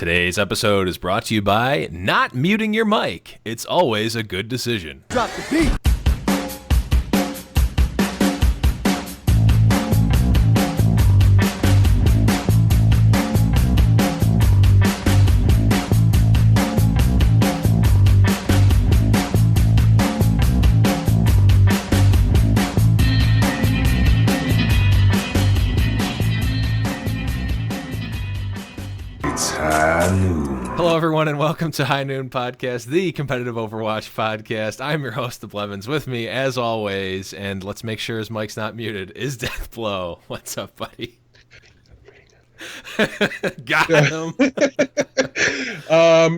Today's episode is brought to you by not muting your mic. It's always a good decision. Drop the beat. Hello, everyone, and welcome to High Noon Podcast, the competitive Overwatch podcast. I'm your host, The Blevins. With me, as always, and let's make sure his mic's not muted, is Deathblow. What's up, buddy? Got him.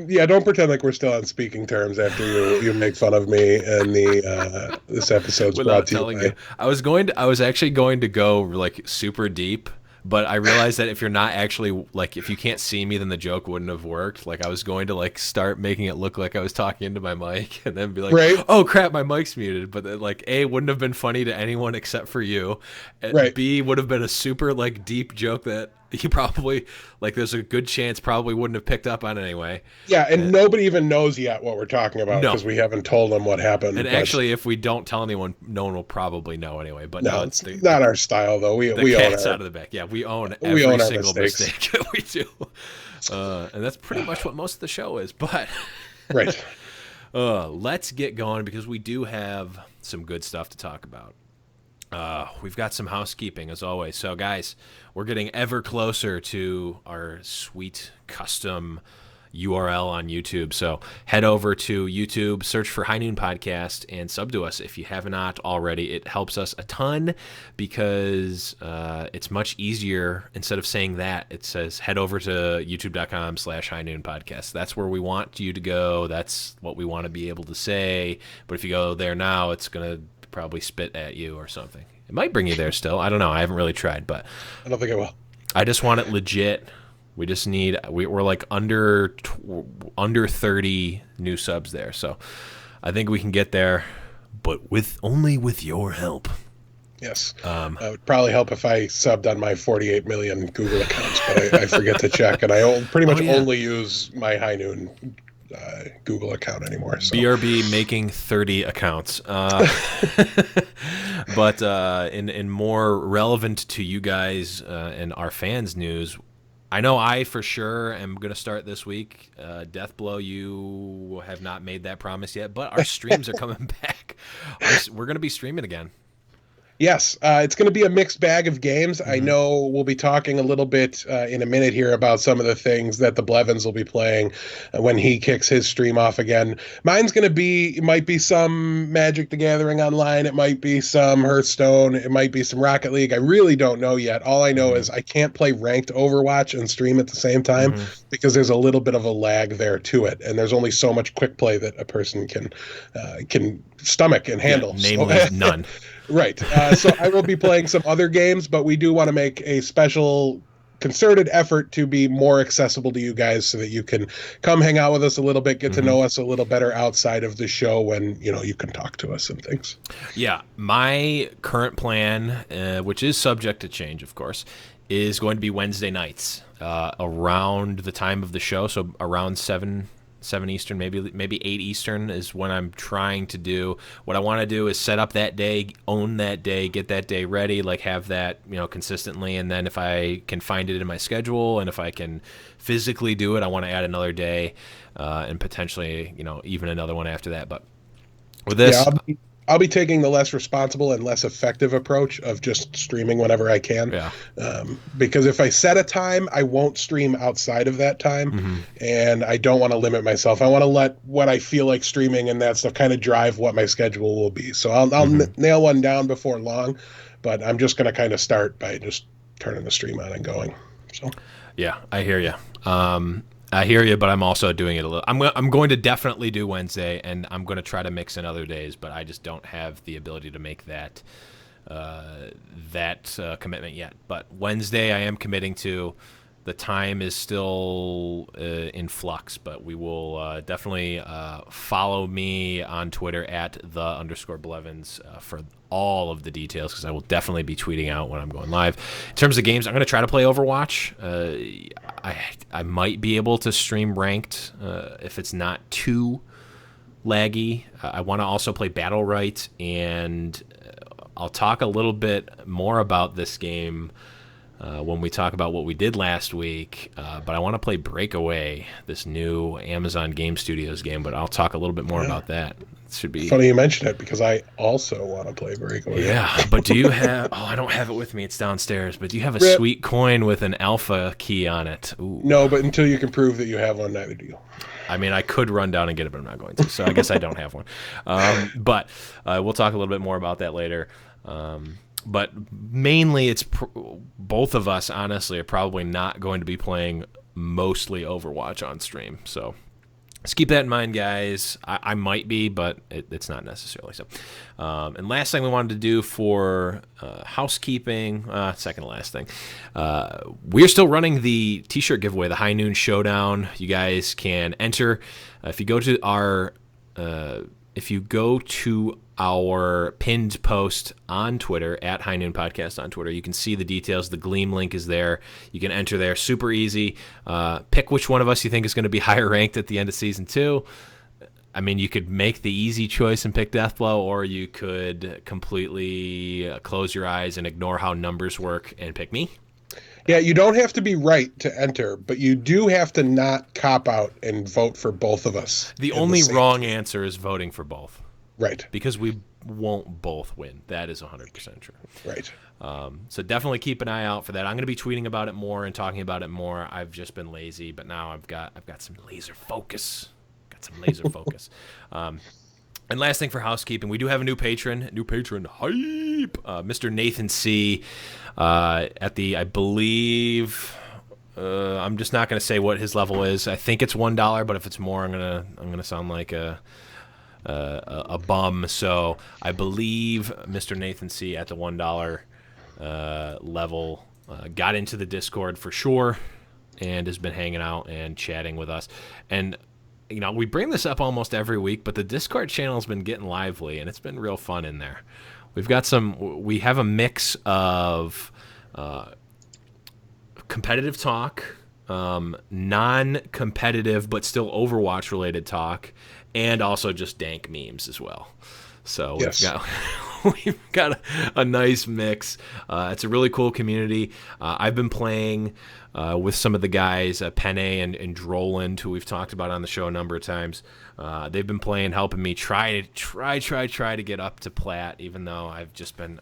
Yeah, don't pretend like we're still on speaking terms after you make fun of me and this episode's Without brought to telling you. you. I was actually going to go like super deep. But I realized that if you're not actually, like, if you can't see me, then the joke wouldn't have worked. Like, I was going to, like, start making it look like I was talking into my mic and then be like, right. Oh, crap, my mic's muted. But, then, like, A, wouldn't have been funny to anyone except for you. And right. B, would have been a super, like, deep joke that he probably, like, there's a good chance probably wouldn't have picked up on anyway. Yeah, and nobody even knows yet what we're talking about because we haven't told them what happened. And actually, if we don't tell anyone, no one will probably know anyway. But no, it's not our style, though. We cat's own out of the bag. Yeah, we own every single mistake that we do. And that's pretty much what most of the show is. But right. Let's get going because we do have some good stuff to talk about. We've got some housekeeping as always. So guys, we're getting ever closer to our sweet custom URL on YouTube. So head over to YouTube, search for High Noon Podcast, and sub to us if you have not already. It helps us a ton because it's much easier. Instead of saying that, it says head over to youtube.com/High Noon Podcast. That's where we want you to go. That's what we want to be able to say. But if you go there now, it's going to probably spit at you or something. It might bring you there still. I don't know. I haven't really tried, but I don't think it will. I just want it legit. We just need we're like under 30 new subs there. So I think we can get there, but only with your help. Yes. It would probably help if I subbed on my 48 million Google accounts, but I forget to check, and I pretty much only use my High Noon Google account anymore. So. BRB making 30 accounts. But in more relevant to you guys and our fans news, I know I for sure am going to start this week. Deathblow, you have not made that promise yet, but our streams are coming back. We're going to be streaming again. Yes, it's going to be a mixed bag of games. Mm-hmm. I know we'll be talking a little bit in a minute here about some of the things that the Blevins will be playing when he kicks his stream off again. Mine's going to be, it might be some Magic the Gathering Online. It might be some Hearthstone. It might be some Rocket League. I really don't know yet. All I know is I can't play ranked Overwatch and stream at the same time because there's a little bit of a lag there to it. And there's only so much quick play that a person can stomach and handle. Yeah, namely none. Right. So I will be playing some other games, but we do want to make a special concerted effort to be more accessible to you guys so that you can come hang out with us a little bit, get to know us a little better outside of the show when, you can talk to us and things. Yeah. My current plan, which is subject to change, of course, is going to be Wednesday nights around the time of the show. So around 7 Eastern, maybe 8 Eastern is when I'm trying to do. What I want to do is set up that day, own that day, get that day ready, like have that, consistently. And then if I can find it in my schedule and if I can physically do it, I want to add another day and potentially, even another one after that. But with this... Yeah, I'll be taking the less responsible and less effective approach of just streaming whenever I can. Yeah. Because if I set a time, I won't stream outside of that time. And I don't want to limit myself. I want to let what I feel like streaming and that stuff kind of drive what my schedule will be. So I'll nail one down before long, but I'm just going to kind of start by just turning the stream on and going. So. Yeah, I hear you. I hear you, but I'm also doing it a little. I'm going to definitely do Wednesday, and I'm going to try to mix in other days, but I just don't have the ability to make that commitment yet. But Wednesday, I am committing to. The time is still in flux, but we will definitely follow me on Twitter at @the_Blevins for all of the details, because I will definitely be tweeting out when I'm going live. In terms of games, I'm going to try to play Overwatch. I might be able to stream ranked if it's not too laggy. I want to also play Battle Right, and I'll talk a little bit more about this game when we talk about what we did last week. But I want to play Breakaway, this new Amazon Game Studios game, but I'll talk a little bit more about that. It should be funny you mention it, because I also want to play Breakaway. Yeah, but do you have... Oh, I don't have it with me. It's downstairs. But do you have a sweet coin with an alpha key on it? Ooh. No, but until you can prove that you have one, neither do you. I mean, I could run down and get it, but I'm not going to. So I guess I don't have one. But we'll talk a little bit more about that later. But mainly, it's both of us, honestly, are probably not going to be playing mostly Overwatch on stream. So just keep that in mind, guys. I might be, but it's not necessarily so. And last thing we wanted to do for housekeeping, second to last thing, we're still running the T-shirt giveaway, the High Noon Showdown. You guys can enter if you go to our pinned post on Twitter, at High Noon Podcast on Twitter. You can see the details. The Gleam link is there. You can enter there. Super easy. Pick which one of us you think is going to be higher ranked at the end of Season 2. I mean, you could make the easy choice and pick Deathblow, or you could completely close your eyes and ignore how numbers work and pick me. Yeah, you don't have to be right to enter, but you do have to not cop out and vote for both of us. The only wrong answer is voting for both. Right. Because we won't both win. That is 100% true. Right. So definitely keep an eye out for that. I'm going to be tweeting about it more and talking about it more. I've just been lazy, but now I've got some laser focus. And last thing for housekeeping, we do have a new patron hype, Mr. Nathan C. At the, I believe, I'm just not going to say what his level is. I think it's $1, but if it's more, I'm gonna sound like a bum. So I believe Mr. Nathan C. at the $1 level got into the Discord for sure and has been hanging out and chatting with us. And you know, we bring this up almost every week, but the Discord channel has been getting lively, and it's been real fun in there. We have a mix of competitive talk, non-competitive but still Overwatch-related talk, and also just dank memes as well. So yes. we've got a nice mix. It's a really cool community. I've been playing with some of the guys, Penne and Droland, who we've talked about on the show a number of times. They've been playing, helping me try to get up to plat, even though I've just been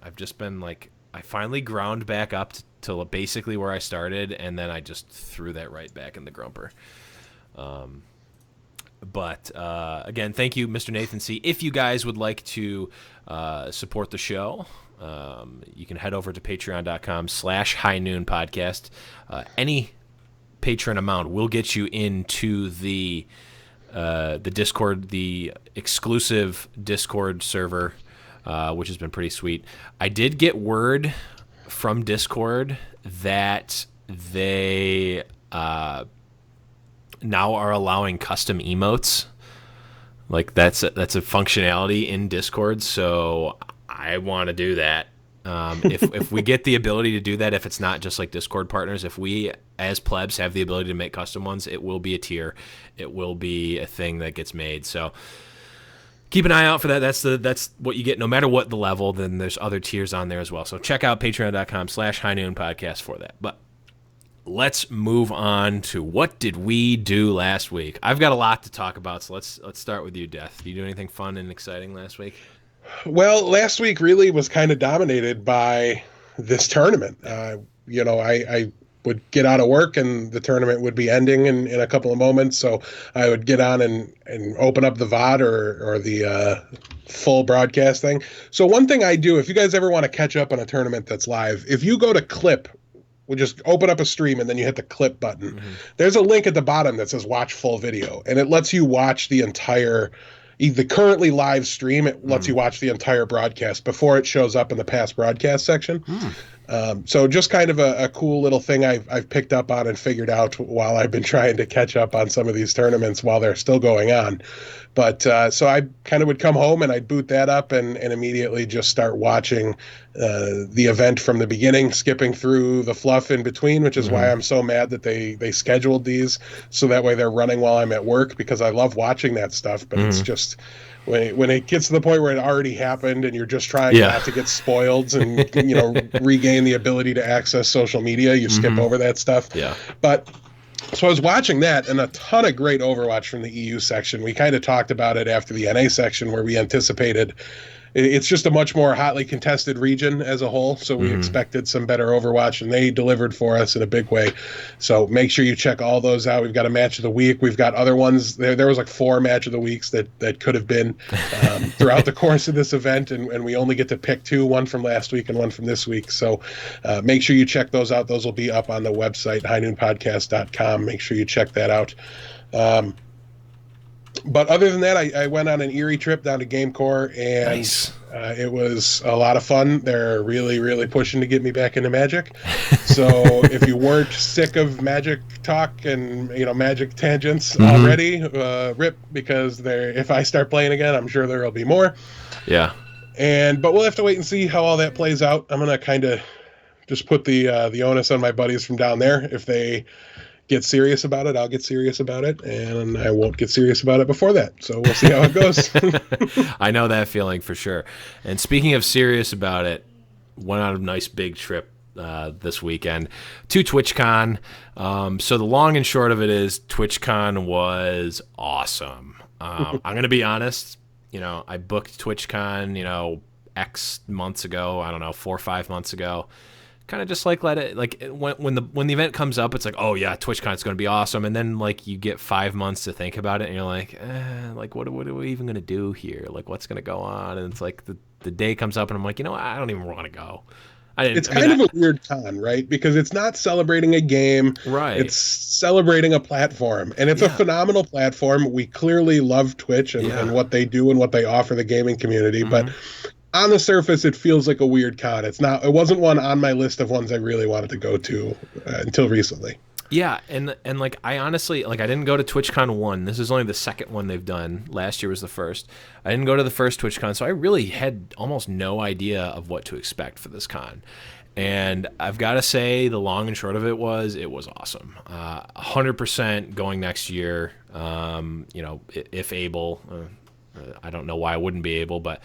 like, I finally ground back up to basically where I started, and then I just threw that right back in the grumper. But again, thank you, Mr. Nathan C. If you guys would like to support the show, you can head over to patreon.com/High Noon Podcast. Any patron amount will get you into the Discord, the exclusive Discord server, which has been pretty sweet. I did get word from Discord that they now are allowing custom emotes. Like that's a functionality in Discord, so I want to do that. If we get the ability to do that, if it's not just like Discord partners, if we as plebs have the ability to make custom ones, it will be a tier. It will be a thing that gets made. So keep an eye out for that. That's what you get no matter what the level. Then there's other tiers on there as well. So check out patreon.com/High Noon Podcast for that. But let's move on to what did we do last week. I've got a lot to talk about, so let's start with you, Death. Did you do anything fun and exciting last week? Well, last week really was kind of dominated by this tournament. I would get out of work and the tournament would be ending in a couple of moments. So I would get on and open up the VOD or the full broadcast thing. So one thing I do, if you guys ever want to catch up on a tournament that's live, if you go to clip, we'll just open up a stream and then you hit the clip button. Mm-hmm. There's a link at the bottom that says watch full video, and it lets you watch the entire, the currently live stream. It lets you watch the entire broadcast before it shows up in the past broadcast section. So just kind of a cool little thing I've picked up on and figured out while I've been trying to catch up on some of these tournaments while they're still going on. But so I kind of would come home and I'd boot that up and immediately just start watching the event from the beginning, skipping through the fluff in between, which is why I'm so mad that they scheduled these so that way they're running while I'm at work, because I love watching that stuff. But it's just when it gets to the point where it already happened and you're just trying not to get spoiled and regain the ability to access social media, you skip over that stuff. Yeah. But so I was watching that, and a ton of great Overwatch from the EU section. We kind of talked about it after the NA section, where we anticipated it's just a much more hotly contested region as a whole, so we expected some better Overwatch, and they delivered for us in a big way. So make sure you check all those out. We've got a match of the week. We've got other ones. There was like 4 match of the weeks that could have been throughout the course of this event, and we only get to pick 2, one from last week and one from this week. So make sure you check those out. Those will be up on the website, highnoonpodcast.com. Make sure you check that out. But other than that, I went on an Erie trip down to GameCore, and Nice. It was a lot of fun. They're really, really pushing to get me back into Magic. So if you weren't sick of Magic talk and Magic tangents already, rip, because if I start playing again, I'm sure there will be more. Yeah. But we'll have to wait and see how all that plays out. I'm gonna kind of just put the onus on my buddies from down there. If they get serious about it, I'll get serious about it, and I won't get serious about it before that. So we'll see how it goes. I know that feeling for sure. And speaking of serious about it, went on a nice big trip this weekend to TwitchCon. So the long and short of it is TwitchCon was awesome. I'm going to be honest. I booked TwitchCon, X months ago. I don't know, 4 or 5 months ago. Kind of just let it when the event comes up, it's like, oh yeah, TwitchCon is going to be awesome, and then you get 5 months to think about it, and you're like, what are we even going to do here? Like, what's going to go on? And it's like the day comes up, and I'm like, I don't even want to go. It's kind of a weird con, right? Because it's not celebrating a game, right? It's celebrating a platform, and it's a phenomenal platform. We clearly love Twitch and what they do and what they offer the gaming community, but on the surface, it feels like a weird con. It wasn't one on my list of ones I really wanted to go to until recently. Yeah, and I honestly, I didn't go to TwitchCon 1. This is only the second one they've done. Last year was the first. I didn't go to the first TwitchCon, so I really had almost no idea of what to expect for this con. And I've got to say, the long and short of it was awesome. 100% going next year, if able. I don't know why I wouldn't be able, but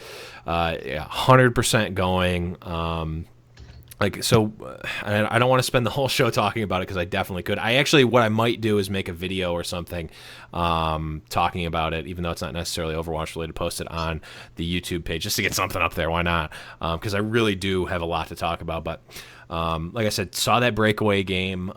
100% going. I don't want to spend the whole show talking about it because I definitely could. What I might do is make a video or something talking about it, even though it's not necessarily Overwatch related, post it on the YouTube page just to get something up there. Why not? Because I really do have a lot to talk about. But like I said, saw that breakaway game.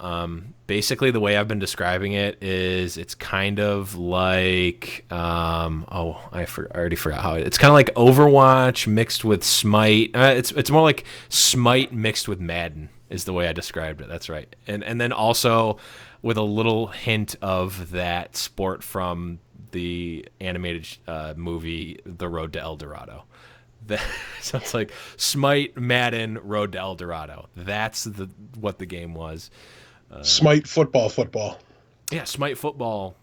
Basically, the way I've been describing it is it's kind of like I already forgot how it's kind of like Overwatch mixed with Smite. It's more like Smite mixed with Madden is the way I described it. That's right. And then also with a little hint of that sport from the animated movie The Road to El Dorado. So it's like Smite, Madden, Road to El Dorado. That's what the game was. Smite football. Yeah, Smite football.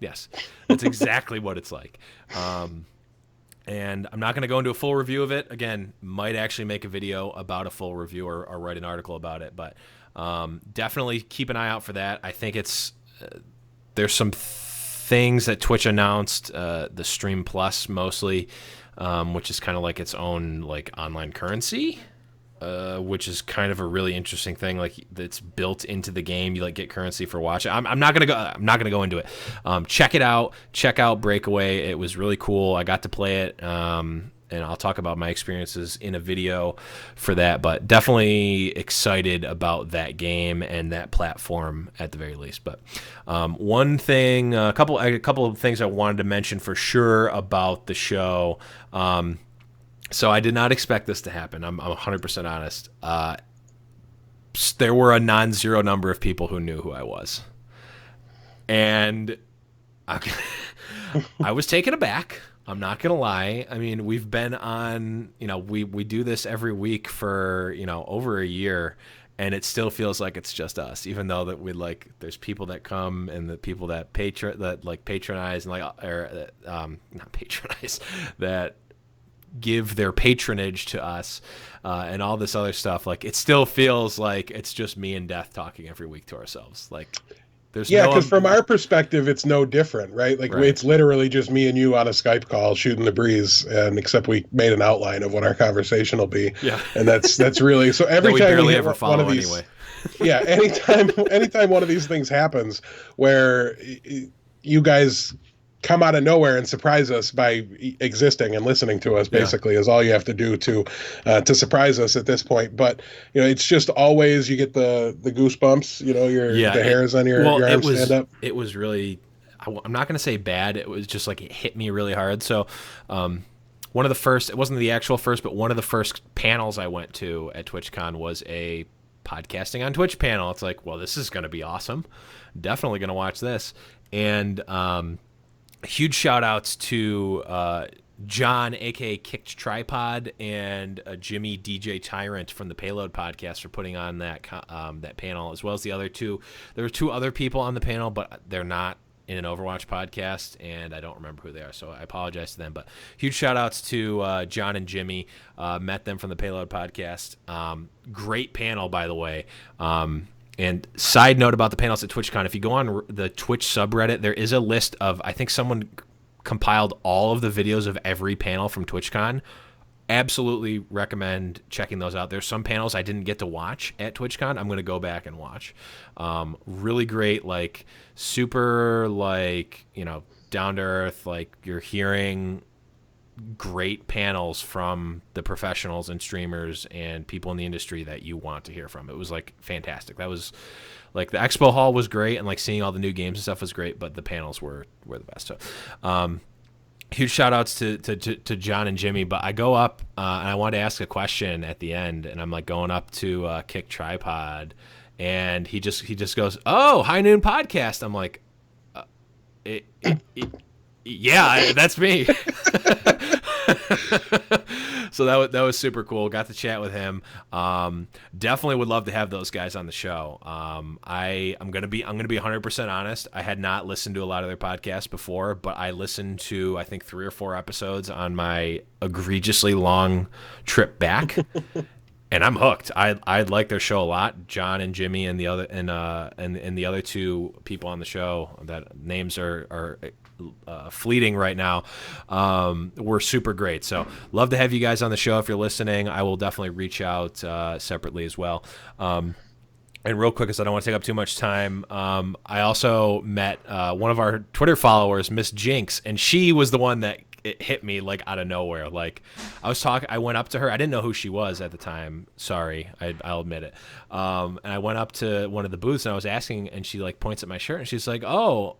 Yes, that's exactly what it's like. And I'm not going to go into a full review of it. Again, might actually make a video about a full review or write an article about it. But definitely keep an eye out for that. I think there's some things that Twitch announced, the Stream Plus mostly, which is kind of like its own online currency. Which is kind of a really interesting thing. That's built into the game. You get currency for watching. I'm not gonna go into it. Check it out. Check out Breakaway. It was really cool. I got to play it. And I'll talk about my experiences in a video for that. But definitely excited about that game and that platform at the very least. But one thing, a couple of things I wanted to mention for sure about the show. So I did not expect this to happen. I'm 100% honest. There were a non-zero number of people who knew who I was. And I was taken aback, I'm not gonna lie. I mean, we've been on, we do this every week for, over a year, and it still feels like it's just us, even though that we like there's people that come and the people that patronize and not patronize, that give their patronage to us, and all this other stuff. Like, it still feels like it's just me and Death talking every week to ourselves. Like, there's Yeah, no because from our perspective, it's no different, right? Like right. it's literally just me and you on a Skype call shooting the breeze, and except we made an outline of what our conversation will be. Yeah, and that's really so. Every we time barely we hit ever one follow of these, anyway. yeah, anytime one of these things happens where you guys come out of nowhere and surprise us by existing and listening to us, basically, is all you have to do to surprise us at this point. But it's just always, you get the goosebumps, the hairs on your arms stand up. It was really, I'm not going to say bad. It was just like, it hit me really hard. So one of the first, it wasn't the actual first, but one of the first panels I went to at TwitchCon was a podcasting on Twitch panel. It's like, well, this is going to be awesome. Definitely going to watch this. And huge shout outs to John, aka Kicked Tripod, and Jimmy DJ Tyrant from the Payload podcast for putting on that panel, as well as the other two. There were two other people on the panel, but they're not in an Overwatch podcast, and I don't remember who they are, so I apologize to them. But huge shout outs to John and Jimmy. Met them from the Payload podcast. Great panel, by the way. And side note about the panels at TwitchCon, if you go on the Twitch subreddit, there is a list of, I think someone compiled all of the videos of every panel from TwitchCon. Absolutely recommend checking those out. There's some panels I didn't get to watch at TwitchCon. I'm going to go back and watch. Really great, like super, like, down to earth, like you're hearing great panels from the professionals and streamers and people in the industry that you want to hear from. It was like fantastic. That was like, the expo hall was great, and like seeing all the new games and stuff was great, but the panels were the best. So huge shout outs to John and Jimmy. But I go up and I wanted to ask a question at the end, and I'm like going up to Kick Tripod, and he just goes, "Oh, High Noon Podcast." I'm like, yeah, that's me. So that was super cool. Got to chat with him. Definitely would love to have those guys on the show. I'm gonna be 100% honest. I had not listened to a lot of their podcasts before, but I listened to, I think, 3 or 4 episodes on my egregiously long trip back. And I'm hooked. I like their show a lot. John and Jimmy and the other and the other two people on the show, that names are fleeting right now, were super great. So love to have you guys on the show. If you're listening, I will definitely reach out separately as well. And real quick, because I don't want to take up too much time, I also met one of our Twitter followers, Miss Jinx, and she was the one that it hit me like out of nowhere. Like, I went up to her. I didn't know who she was at the time. Sorry, I'll admit it. And I went up to one of the booths and I was asking, and she like points at my shirt and she's like, "Oh,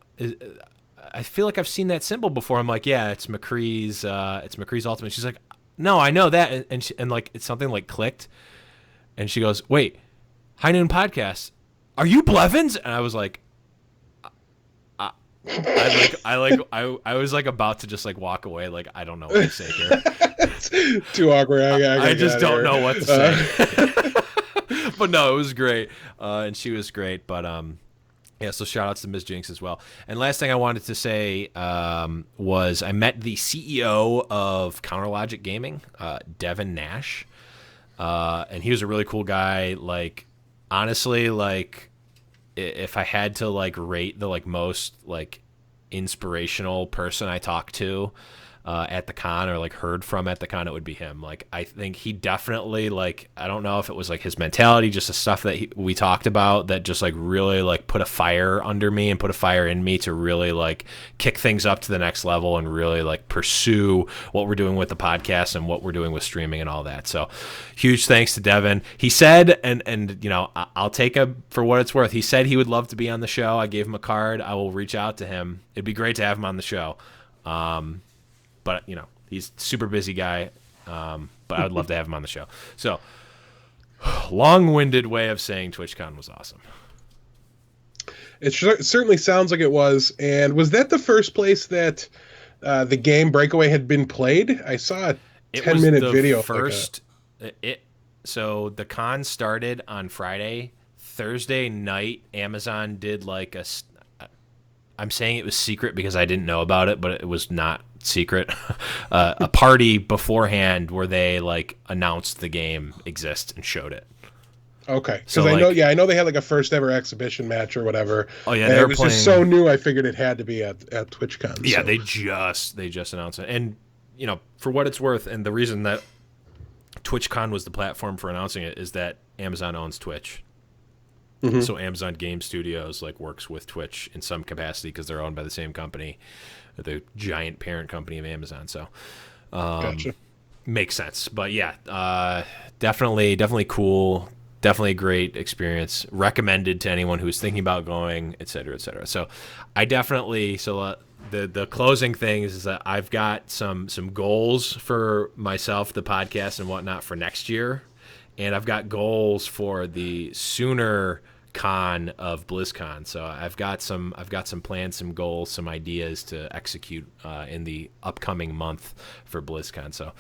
I feel like I've seen that symbol before." I'm like, "Yeah, it's McCree's Ultimate." She's like, "No, I know that." And like, it's something like clicked. And she goes, "Wait, High Noon Podcast, are you Blevins?" And I was like, I was like about to just like walk away. Like, I don't know what to say here. It's too awkward. I just don't know what to say. But no, it was great. And she was great. But yeah, so shout outs to Ms. Jinx as well. And last thing I wanted to say was I met the CEO of Counterlogic Gaming, Devin Nash. And he was a really cool guy. Like, honestly, like, if I had to like rate the like most like inspirational person I talked to at the con, or like heard from at the con, it would be him. Like, I think he definitely, like, I don't know if it was like his mentality, just the stuff that we talked about that just like really like put a fire under me and put a fire in me to really like kick things up to the next level and really like pursue what we're doing with the podcast and what we're doing with streaming and all that. So huge thanks to Devin. He said, and I'll take him for what it's worth, he said he would love to be on the show. I gave him a card. I will reach out to him. It'd be great to have him on the show. But, he's a super busy guy, but I would love to have him on the show. So, long-winded way of saying TwitchCon was awesome. It certainly sounds like it was. And was that the first place that the game Breakaway had been played. I saw a It was 10-minute the video of like a. first. It so the con started on Friday. Thursday night, Amazon did like I'm saying it was secret because I didn't know about it, but it was not secret. A party beforehand where they like announced the game exists and showed it. Okay, So because I know, like, yeah, I know they had like a first ever exhibition match or whatever, oh yeah, and they it were was just so playing. new. I figured it had to be at TwitchCon. Yeah, So they just announced it, and for what it's worth, and the reason that TwitchCon was the platform for announcing it is that Amazon owns Twitch. Mhm. So Amazon Game Studios like works with Twitch in some capacity because they're owned by the same company, the giant parent company of Amazon. So Gotcha. makes sense. But yeah, definitely cool. Definitely a great experience. Recommended to anyone who's thinking about going, et cetera, et cetera. So I definitely the closing thing is that I've got some goals for myself, the podcast and whatnot for next year, and I've got goals for the sooner con of BlizzCon. So I've got some plans, some goals, some ideas to execute in the upcoming month for BlizzCon. So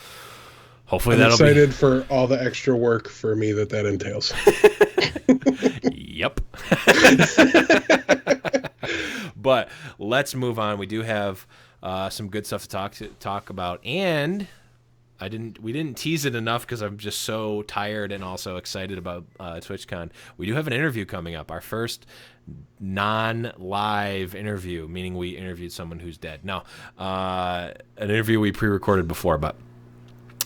hopefully I'm that'll be. excited for all the extra work for me that entails. Yep. But let's move on. We do have some good stuff to talk about, and we didn't tease it enough because I'm just so tired and also excited about TwitchCon. We do have an interview coming up, our first non-live interview, meaning we interviewed someone who's dead. No, an interview we pre-recorded before, but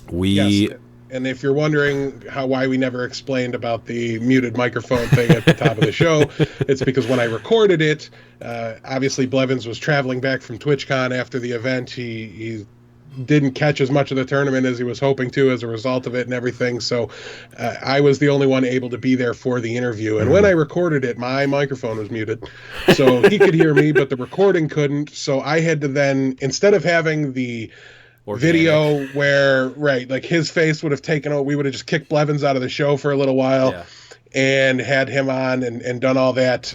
Yes, we. and if you're wondering why we never explained about the muted microphone thing at the top of the show, it's because when I recorded it, obviously Blevins was traveling back from TwitchCon after the event. He didn't catch as much of the tournament as he was hoping to as a result of it and everything. So I was the only one able to be there for the interview. And when I recorded it, my microphone was muted. So he could hear me, but the recording couldn't. So I had to then, instead of having the Organic. video where, right, like his face would have taken over, we would have just kicked Blevins out of the show for a little while Yeah. and had him on and done all that.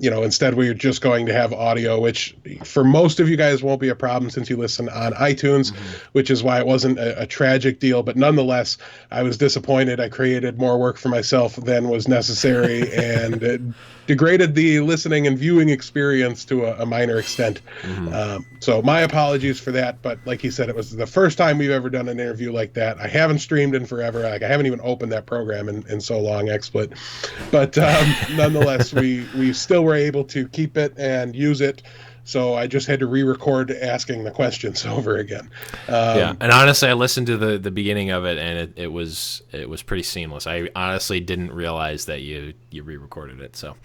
Instead we were just going to have audio, which for most of you guys won't be a problem since you listen on iTunes, which is why it wasn't a tragic deal. But nonetheless, I was disappointed. I created more work for myself than was necessary, and it degraded the listening and viewing experience to a minor extent. So my apologies for that. But like he said, it was the first time we've ever done an interview like that. I haven't streamed in forever. Like I haven't even opened that program in so long, XSplit. But nonetheless, we still were able to keep it and use it. So I just had to re-record asking the questions over again. Yeah, and honestly, I listened to the beginning of it, and it was pretty seamless. I honestly didn't realize that you re-recorded it. So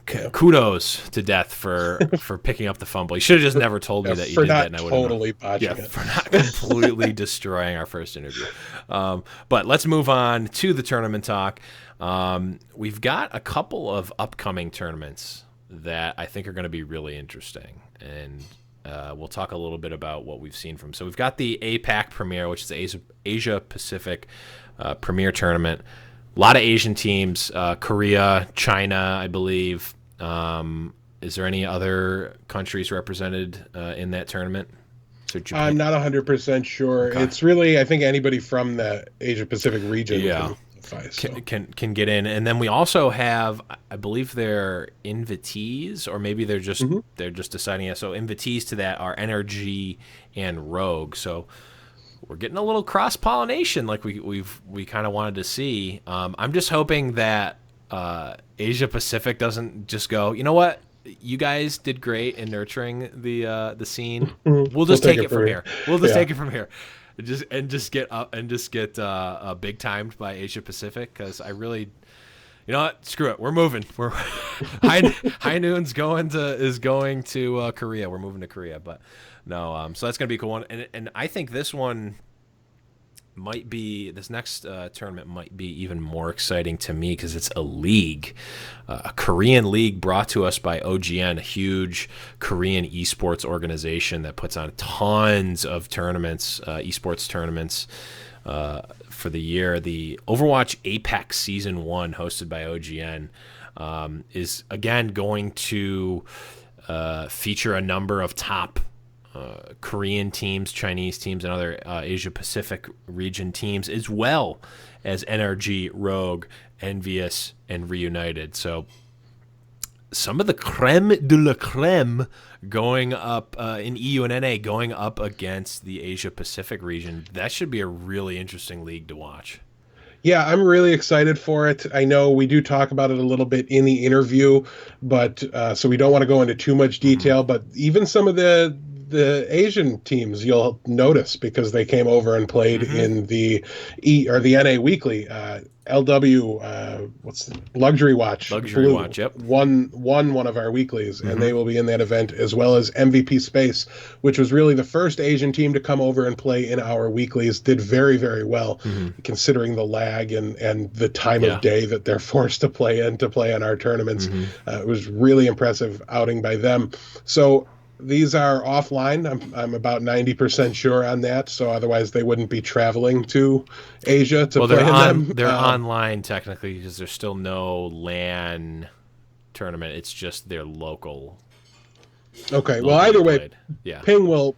kudos to Death for picking up the fumble. You should have just never told me that you did that, and I would have totally botching it. for not completely destroying our first interview. But let's move on to the tournament talk. We've got a couple of upcoming tournaments that I think are going to be really interesting, and we'll talk a little bit about what we've seen from. So we've got the APAC Premier, which is the Asia Pacific Premier Tournament. A lot of Asian teams, Korea, China, I believe. Is there any other countries represented in that tournament? So I'm not 100% sure. Okay. It's really, I think, anybody from the Asia Pacific region Yeah. Can get in, and then we also have, I believe they're invitees, or maybe they're just deciding it. So invitees to that are NRG and Rogue. So we're getting a little cross pollination, like we kind of wanted to see. I'm just hoping that Asia Pacific doesn't just go, you know what, you guys did great in nurturing the scene. We'll just take it from here. We'll just take it from here. Just get big timed by Asia Pacific, because I really, you know what, screw it, we're moving. We're High Noon's going to Korea. We're moving to Korea, but no, so that's gonna be a cool one, and I think this next tournament might be even more exciting to me because it's a league, a Korean league brought to us by OGN, a huge Korean esports organization that puts on tons of tournaments, esports tournaments for the year. The Overwatch Apex Season 1, hosted by OGN, is again going to feature a number of top Korean teams, Chinese teams, and other Asia Pacific region teams, as well as NRG, Rogue, Envious, and Reunited. So some of the creme de la creme going up in EU and NA, going up against the Asia Pacific region. That should be a really interesting league to watch. Yeah, I'm really excited for it. I know we do talk about it a little bit in the interview, but so we don't want to go into too much detail. But even some of the Asian teams you'll notice because they came over and played in the the NA Weekly. LW, what's the Luxury Watch? Luxury Watch, yep. Won one of our weeklies, and they will be in that event, as well as MVP Space, which was really the first Asian team to come over and play in our weeklies. Did very, very well, considering the lag and the time of day that they're forced to play in our tournaments. It was really impressive outing by them. So these are offline. I'm about 90% sure on that. So otherwise, they wouldn't be traveling to Asia to play in them. They're online technically because there's still no LAN tournament. It's just their local. Okay. Well, either way, played. Yeah. Ping will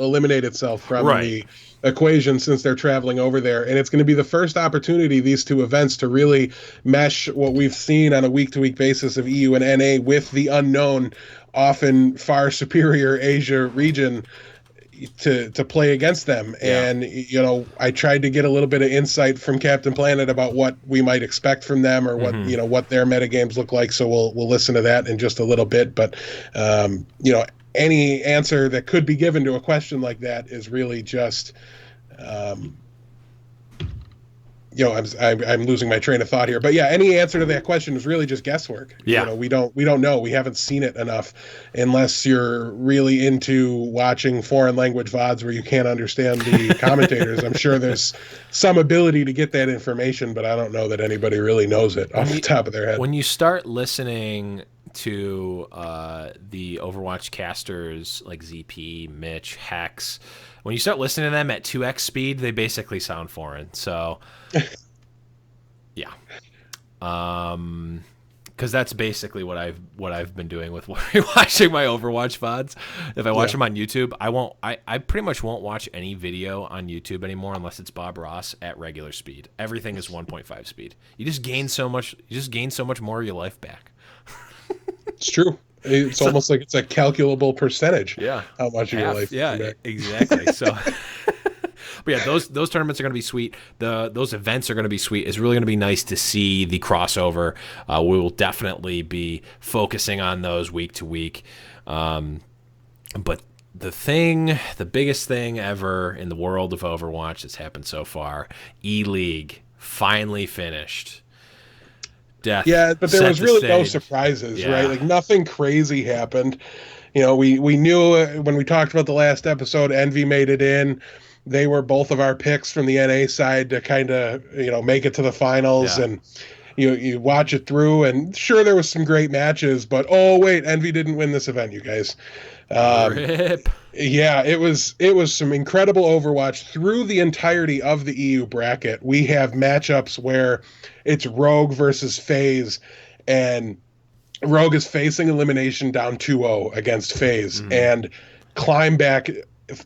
eliminate itself from the equation since they're traveling over there, and it's going to be the first opportunity, these two events, to really mesh what we've seen on a week-to-week basis of EU and NA with the unknown, often far superior Asia region to play against them. And I tried to get a little bit of insight from Captain Planet about what we might expect from them, or what what their metagames look like. So we'll listen to that in just a little bit. But any answer that could be given to a question like that is really just I'm losing my train of thought here, but yeah, any answer to that question is really just guesswork. Yeah, we don't know. We haven't seen it enough, unless you're really into watching foreign language VODs where you can't understand the commentators. I'm sure there's some ability to get that information, but I don't know that anybody really knows it off the top of their head. When you start listening to the Overwatch casters like ZP, Mitch, Hex, when you start listening to them at 2x speed, they basically sound foreign. So, yeah, because that's basically what I've been doing with watching my Overwatch VODs. If I watch them on YouTube, I pretty much won't watch any video on YouTube anymore unless it's Bob Ross at regular speed. Everything is 1.5 speed. You just gain so much. You just gain so much more of your life back. It's true. It's almost like it's a calculable percentage. Yeah. How much of your life? Yeah, exactly. So, but yeah, those tournaments are going to be sweet. Those events are going to be sweet. It's really going to be nice to see the crossover. We will definitely be focusing on those week to week. But the biggest thing ever in the world of Overwatch that's happened so far, Eleague finally finished. Death. Yeah, but there was really no surprises, right? Like nothing crazy happened. We knew when we talked about the last episode, Envy made it in. They were both of our picks from the NA side to kind of, make it to the finals. Yeah. And you watch it through, and sure, there was some great matches, but oh wait, Envy didn't win this event, you guys. Rip. Yeah, it was some incredible Overwatch through the entirety of the EU bracket. We have matchups where it's Rogue versus FaZe, and Rogue is facing elimination down 2-0 against FaZe, and climb back,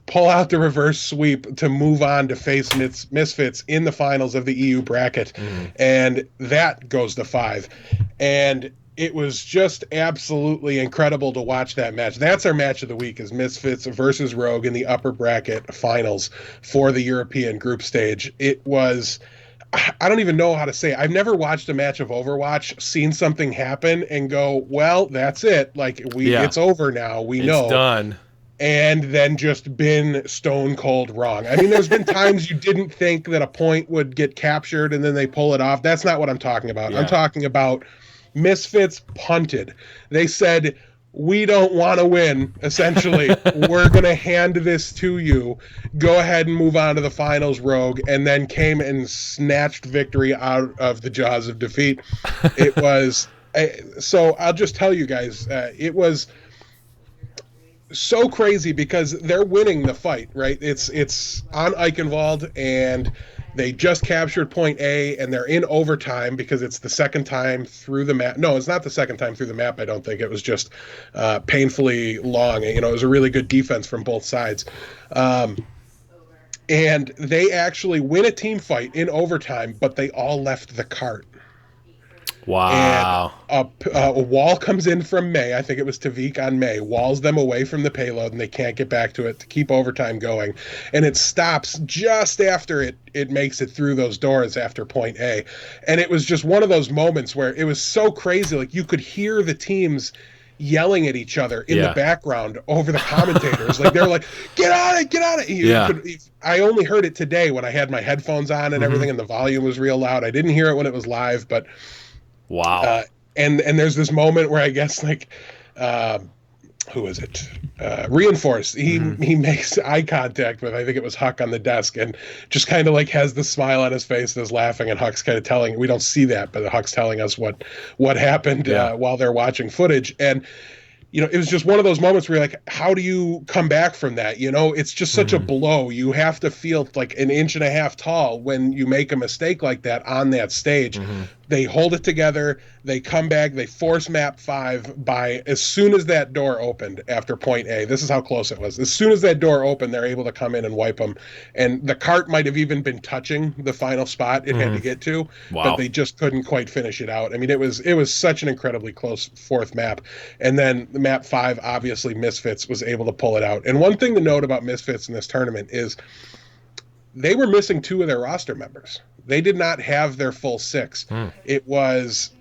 pull out the reverse sweep to move on to face Misfits in the finals of the EU bracket, and that goes to 5. And it was just absolutely incredible to watch that match. That's our match of the week, is Misfits versus Rogue in the upper bracket finals for the European group stage. It was, I don't even know how to say it. I've never watched a match of Overwatch, seen something happen and go, well, that's it. Like it's over now. It's done. And then just been stone cold wrong. I mean, there's been times you didn't think that a point would get captured and then they pull it off. That's not what I'm talking about. Yeah. I'm talking about Misfits punted. They said, we don't want to win, essentially. We're going to hand this to you. Go ahead and move on to the finals, Rogue, and then came and snatched victory out of the jaws of defeat. It was... So I'll just tell you guys, it was so crazy because they're winning the fight, right? It's on Eichenwald, and They just captured point A and they're in overtime because it's the second time through the map. No, it's not the second time through the map. I don't think it was just painfully long. You know, it was a really good defense from both sides. Um, and they actually win a team fight in overtime, but they all left the cart. And Wow. a wall comes in from May. I think it was Tavik on May, walls them away from the payload, and they can't get back to it to keep overtime going. And it stops just after it makes it through those doors after point A. And it was just one of those moments where it was so crazy. Like you could hear the teams yelling at each other in the Yeah. background over the commentators. Like they're like, get on it, get on it. Yeah. I only heard it today when I had my headphones on and Mm-hmm. everything, and the volume was real loud. I didn't hear it when it was live, but Wow. and there's this moment where I guess like uh, who is it? Reinforce. He makes eye contact with, I think it was Huck on the desk, and just kind of like has the smile on his face and is laughing. And Huck's kind of telling, we don't see that, but Huck's telling us what happened Yeah. while they're watching footage. And you know, it was just one of those moments where you're like, how do you come back from that? You know, it's just such a blow. You have to feel like an inch and a half tall when you make a mistake like that on that stage. They hold it together. They come back. They force map 5 by as soon as that door opened after point A. This is how close it was. As soon as that door opened, they're able to come in and wipe them. And the cart might have even been touching the final spot it had to get to, Wow. but they just couldn't quite finish it out. I mean, it was such an incredibly close fourth map. And then the map 5, obviously Misfits was able to pull it out. And one thing to note about Misfits in this tournament is they were missing 2 of their roster members. They did not have their full 6. It was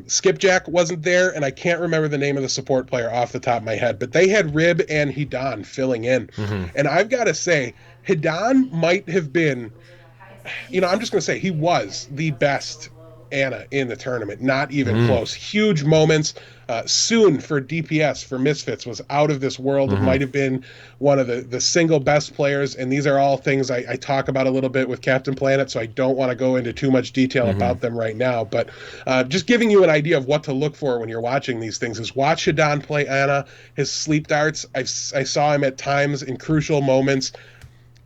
Skipjack wasn't there, and I can't remember the name of the support player off the top of my head, but they had Rib and Hidan filling in. And I've got to say, Hidan might have been, you know, I'm just going to say he was the best Anna in the tournament, not even close. Huge moments. Soon for DPS, for Misfits, was out of this world. It might have been one of the single best players, and these are all things I talk about a little bit with Captain Planet, so I don't want to go into too much detail about them right now, but just giving you an idea of what to look for when you're watching these things is watch Hidan play Anna. His sleep darts, I saw him at times in crucial moments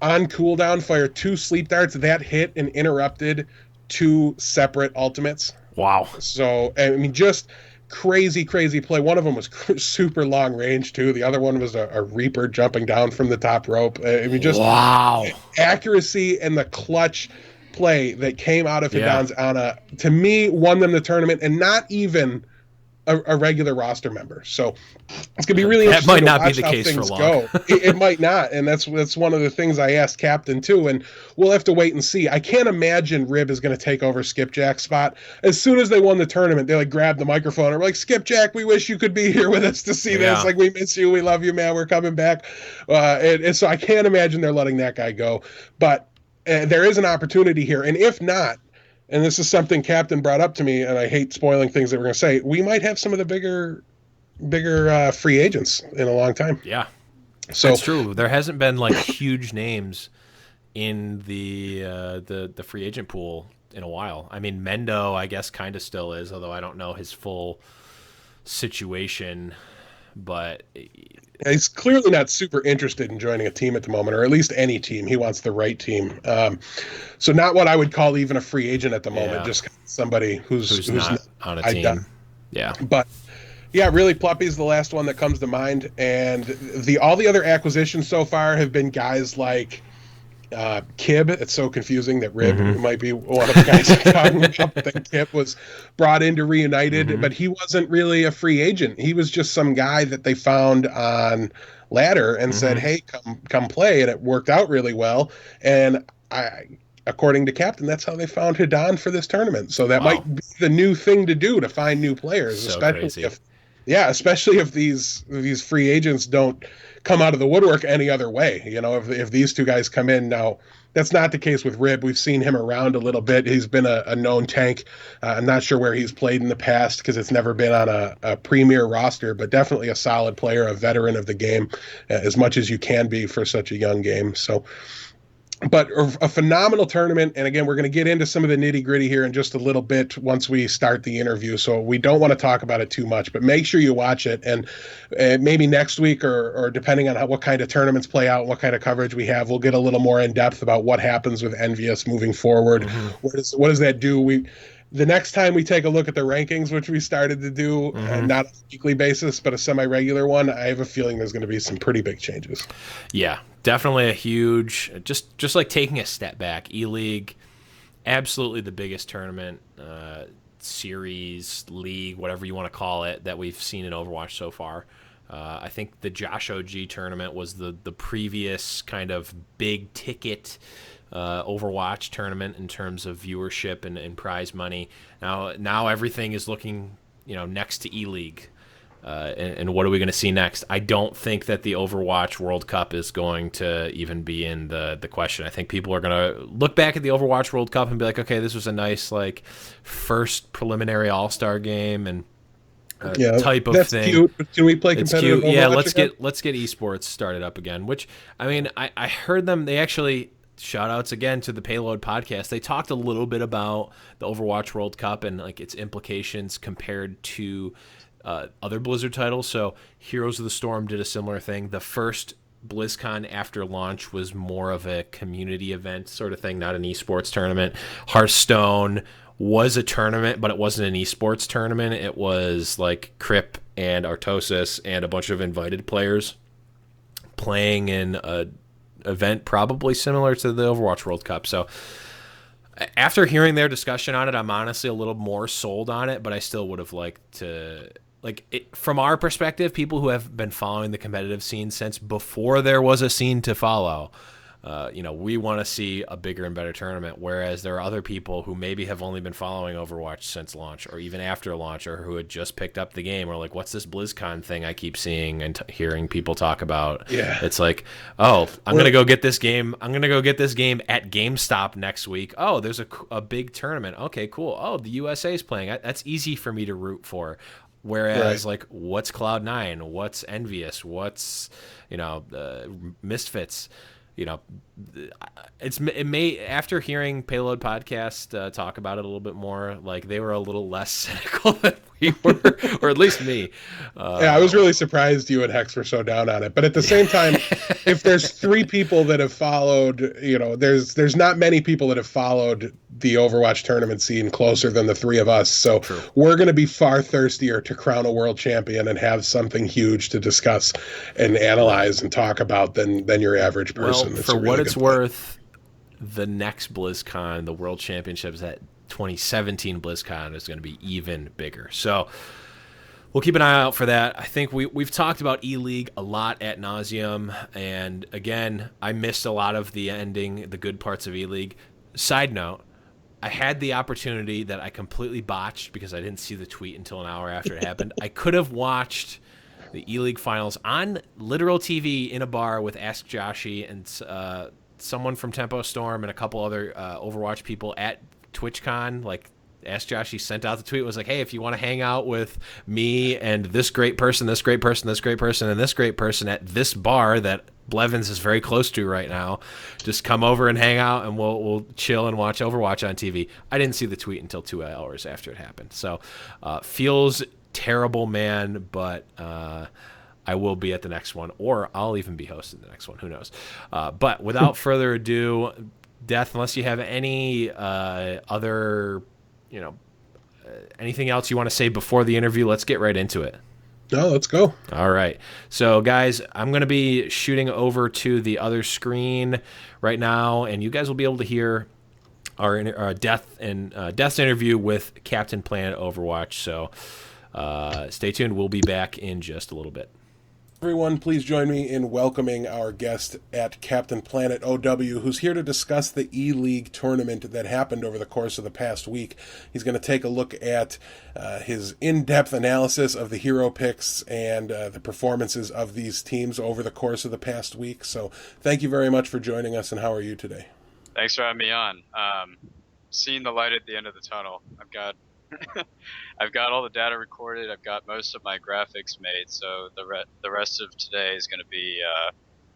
on cooldown fire 2 sleep darts that hit and interrupted 2 separate ultimates. Wow. So, I mean, just crazy play. One of them was super long range too. The other one was a Reaper jumping down from the top rope. I mean, just wow. accuracy and the clutch play that came out of Hidan's Ana, to me, won them the tournament, and not even a regular roster member. So it's gonna be really interesting. That might not to watch be the how case for things long. go. It might not, and that's one of the things I asked Captain too. And we'll have to wait and see. I can't imagine Rib is going to take over Skipjack's spot. As soon as they won the tournament, they like grabbed the microphone and were like, "Skipjack, we wish you could be here with us to see this. Like, we miss you. We love you, man. We're coming back." And so I can't imagine they're letting that guy go. But there is an opportunity here, and if not. And this is something Captain brought up to me, and I hate spoiling things that we're going to say. We might have some of the bigger free agents in a long time. Yeah, so that's true. There hasn't been like huge names in the free agent pool in a while. I mean, Mendo, I guess, kind of still is, although I don't know his full situation. But he's clearly not super interested in joining a team at the moment, or at least any team. He wants the right team. So not what I would call even a free agent at the moment, just somebody who's not on a team. Yeah. But yeah, really, Pluppy's the last one that comes to mind. And all the other acquisitions so far have been guys like Kib. It's so confusing that Rib might be one of the guys talking about that Kib was brought into Reunited, but he wasn't really a free agent. He was just some guy that they found on Ladder and said, "Hey, come play," and it worked out really well. And according to Captain, that's how they found Hidan for this tournament. So that might be the new thing to do to find new players, So especially crazy. especially if these free agents don't come out of the woodwork any other way. You know, if these 2 guys come in now, that's not the case with Rib. We've seen him around a little bit. He's been a known tank. I'm not sure where he's played in the past because it's never been on a premier roster, but definitely a solid player, a veteran of the game, as much as you can be for such a young game. So but a phenomenal tournament. And again, we're going to get into some of the nitty gritty here in just a little bit once we start the interview. So we don't want to talk about it too much, but make sure you watch it. And maybe next week, or depending on what kind of tournaments play out, what kind of coverage we have, we'll get a little more in depth about what happens with Envious moving forward. Mm-hmm. What does that do? The next time we take a look at the rankings, which we started to do, Mm-hmm. not on a weekly basis, but a semi-regular one, I have a feeling there's going to be some pretty big changes. Yeah, definitely a huge, just like taking a step back. Eleague, absolutely the biggest tournament, series, league, whatever you want to call it, that we've seen in Overwatch so far. I think the Josh OG tournament was the previous kind of big ticket Overwatch tournament in terms of viewership and prize money. Now everything is looking next to Eleague. And what are we going to see next? I don't think that the Overwatch World Cup is going to even be in the question. I think people are going to look back at the Overwatch World Cup and be like, okay, this was a nice like first preliminary All-Star game and Yeah, type of that's thing. cute. But can we play It's competitive cute. Yeah, Overwatch again? let's get esports started up again. Which I mean, I heard them. They actually shout outs again to the Payload podcast. They talked a little bit about the Overwatch World Cup and like its implications compared to other Blizzard titles. So Heroes of the Storm did a similar thing. The first BlizzCon after launch was more of a community event sort of thing, not an esports tournament. Hearthstone was a tournament, but it wasn't an esports tournament. It was like Crip and Artosis and a bunch of invited players playing in a event probably similar to the Overwatch World Cup. So after hearing their discussion on it, I'm honestly a little more sold on it, but I still would have liked to from our perspective, people who have been following the competitive scene since before there was a scene to follow. We want to see a bigger and better tournament, whereas there are other people who maybe have only been following Overwatch since launch or even after launch or who had just picked up the game or like, what's this BlizzCon thing I keep seeing and hearing people talk about? Yeah. It's like, oh, I'm going to go get this game. I'm going to go get this game at GameStop next week. Oh, there's a big tournament. Okay, cool. Oh, the USA is playing. That's easy for me to root for. Whereas, Right. like, what's Cloud9? What's Envious? What's, Misfits? You know, it may after hearing Payload podcast talk about it a little bit more, like they were a little less cynical than we were, or at least me. Yeah, I was really surprised you and Hex were so down on it. But at the same time, if there's three people that have followed, there's not many people that have followed the Overwatch tournament scene closer than the three of us. So True. we're going to be far thirstier to crown a world champion and have something huge to discuss and analyze and talk about than your average Well, person. That's for a really what good it's point. worth, the next BlizzCon, the World Championships at 2017 BlizzCon is going to be even bigger. So we'll keep an eye out for that. I think we've talked about Eleague a lot at nauseum, and again, I missed a lot of the ending, the good parts of Eleague. Side note, I had the opportunity that I completely botched because I didn't see the tweet until an hour after it happened. I could have watched the Eleague finals on literal TV in a bar with Ask Joshi and someone from Tempo Storm and a couple other Overwatch people at TwitchCon. Like, Ask Joshi sent out the tweet, was like, hey, if you want to hang out with me and this great person, this great person, this great person, and this great person at this bar that Blevins is very close to right now, just come over and hang out and we'll chill and watch Overwatch on TV. I didn't see the tweet until 2 hours after it happened. So feels terrible, man, but I will be at the next one, or I'll even be hosting the next one. Who knows? But without further ado, Death, unless you have any other, anything else you want to say before the interview, let's get right into it. No, let's go. All right. So, guys, I'm going to be shooting over to the other screen right now, and you guys will be able to hear our Death's interview with Captain Planet Overwatch. So stay tuned. We'll be back in just a little bit. Everyone, please join me in welcoming our guest at Captain Planet OW, who's here to discuss the Eleague tournament that happened over the course of the past week. He's going to take a look at his in-depth analysis of the hero picks and the performances of these teams over the course of the past week. So thank you very much for joining us, and how are you today? Thanks for having me on. Seeing the light at the end of the tunnel. I've got all the data recorded. I've got most of my graphics made. So the rest of today is going to be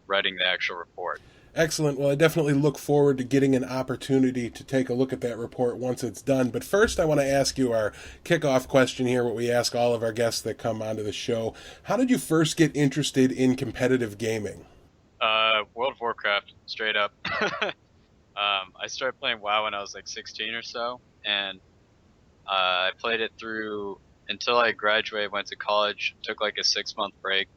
writing the actual report. Excellent. Well, I definitely look forward to getting an opportunity to take a look at that report once it's done. But first, I want to ask you our kickoff question here, what we ask all of our guests that come onto the show. How did you first get interested in competitive gaming? World of Warcraft, straight up. I started playing WoW when I was like 16 or so, and I played it through until I graduated, went to college, took like a 6 month break,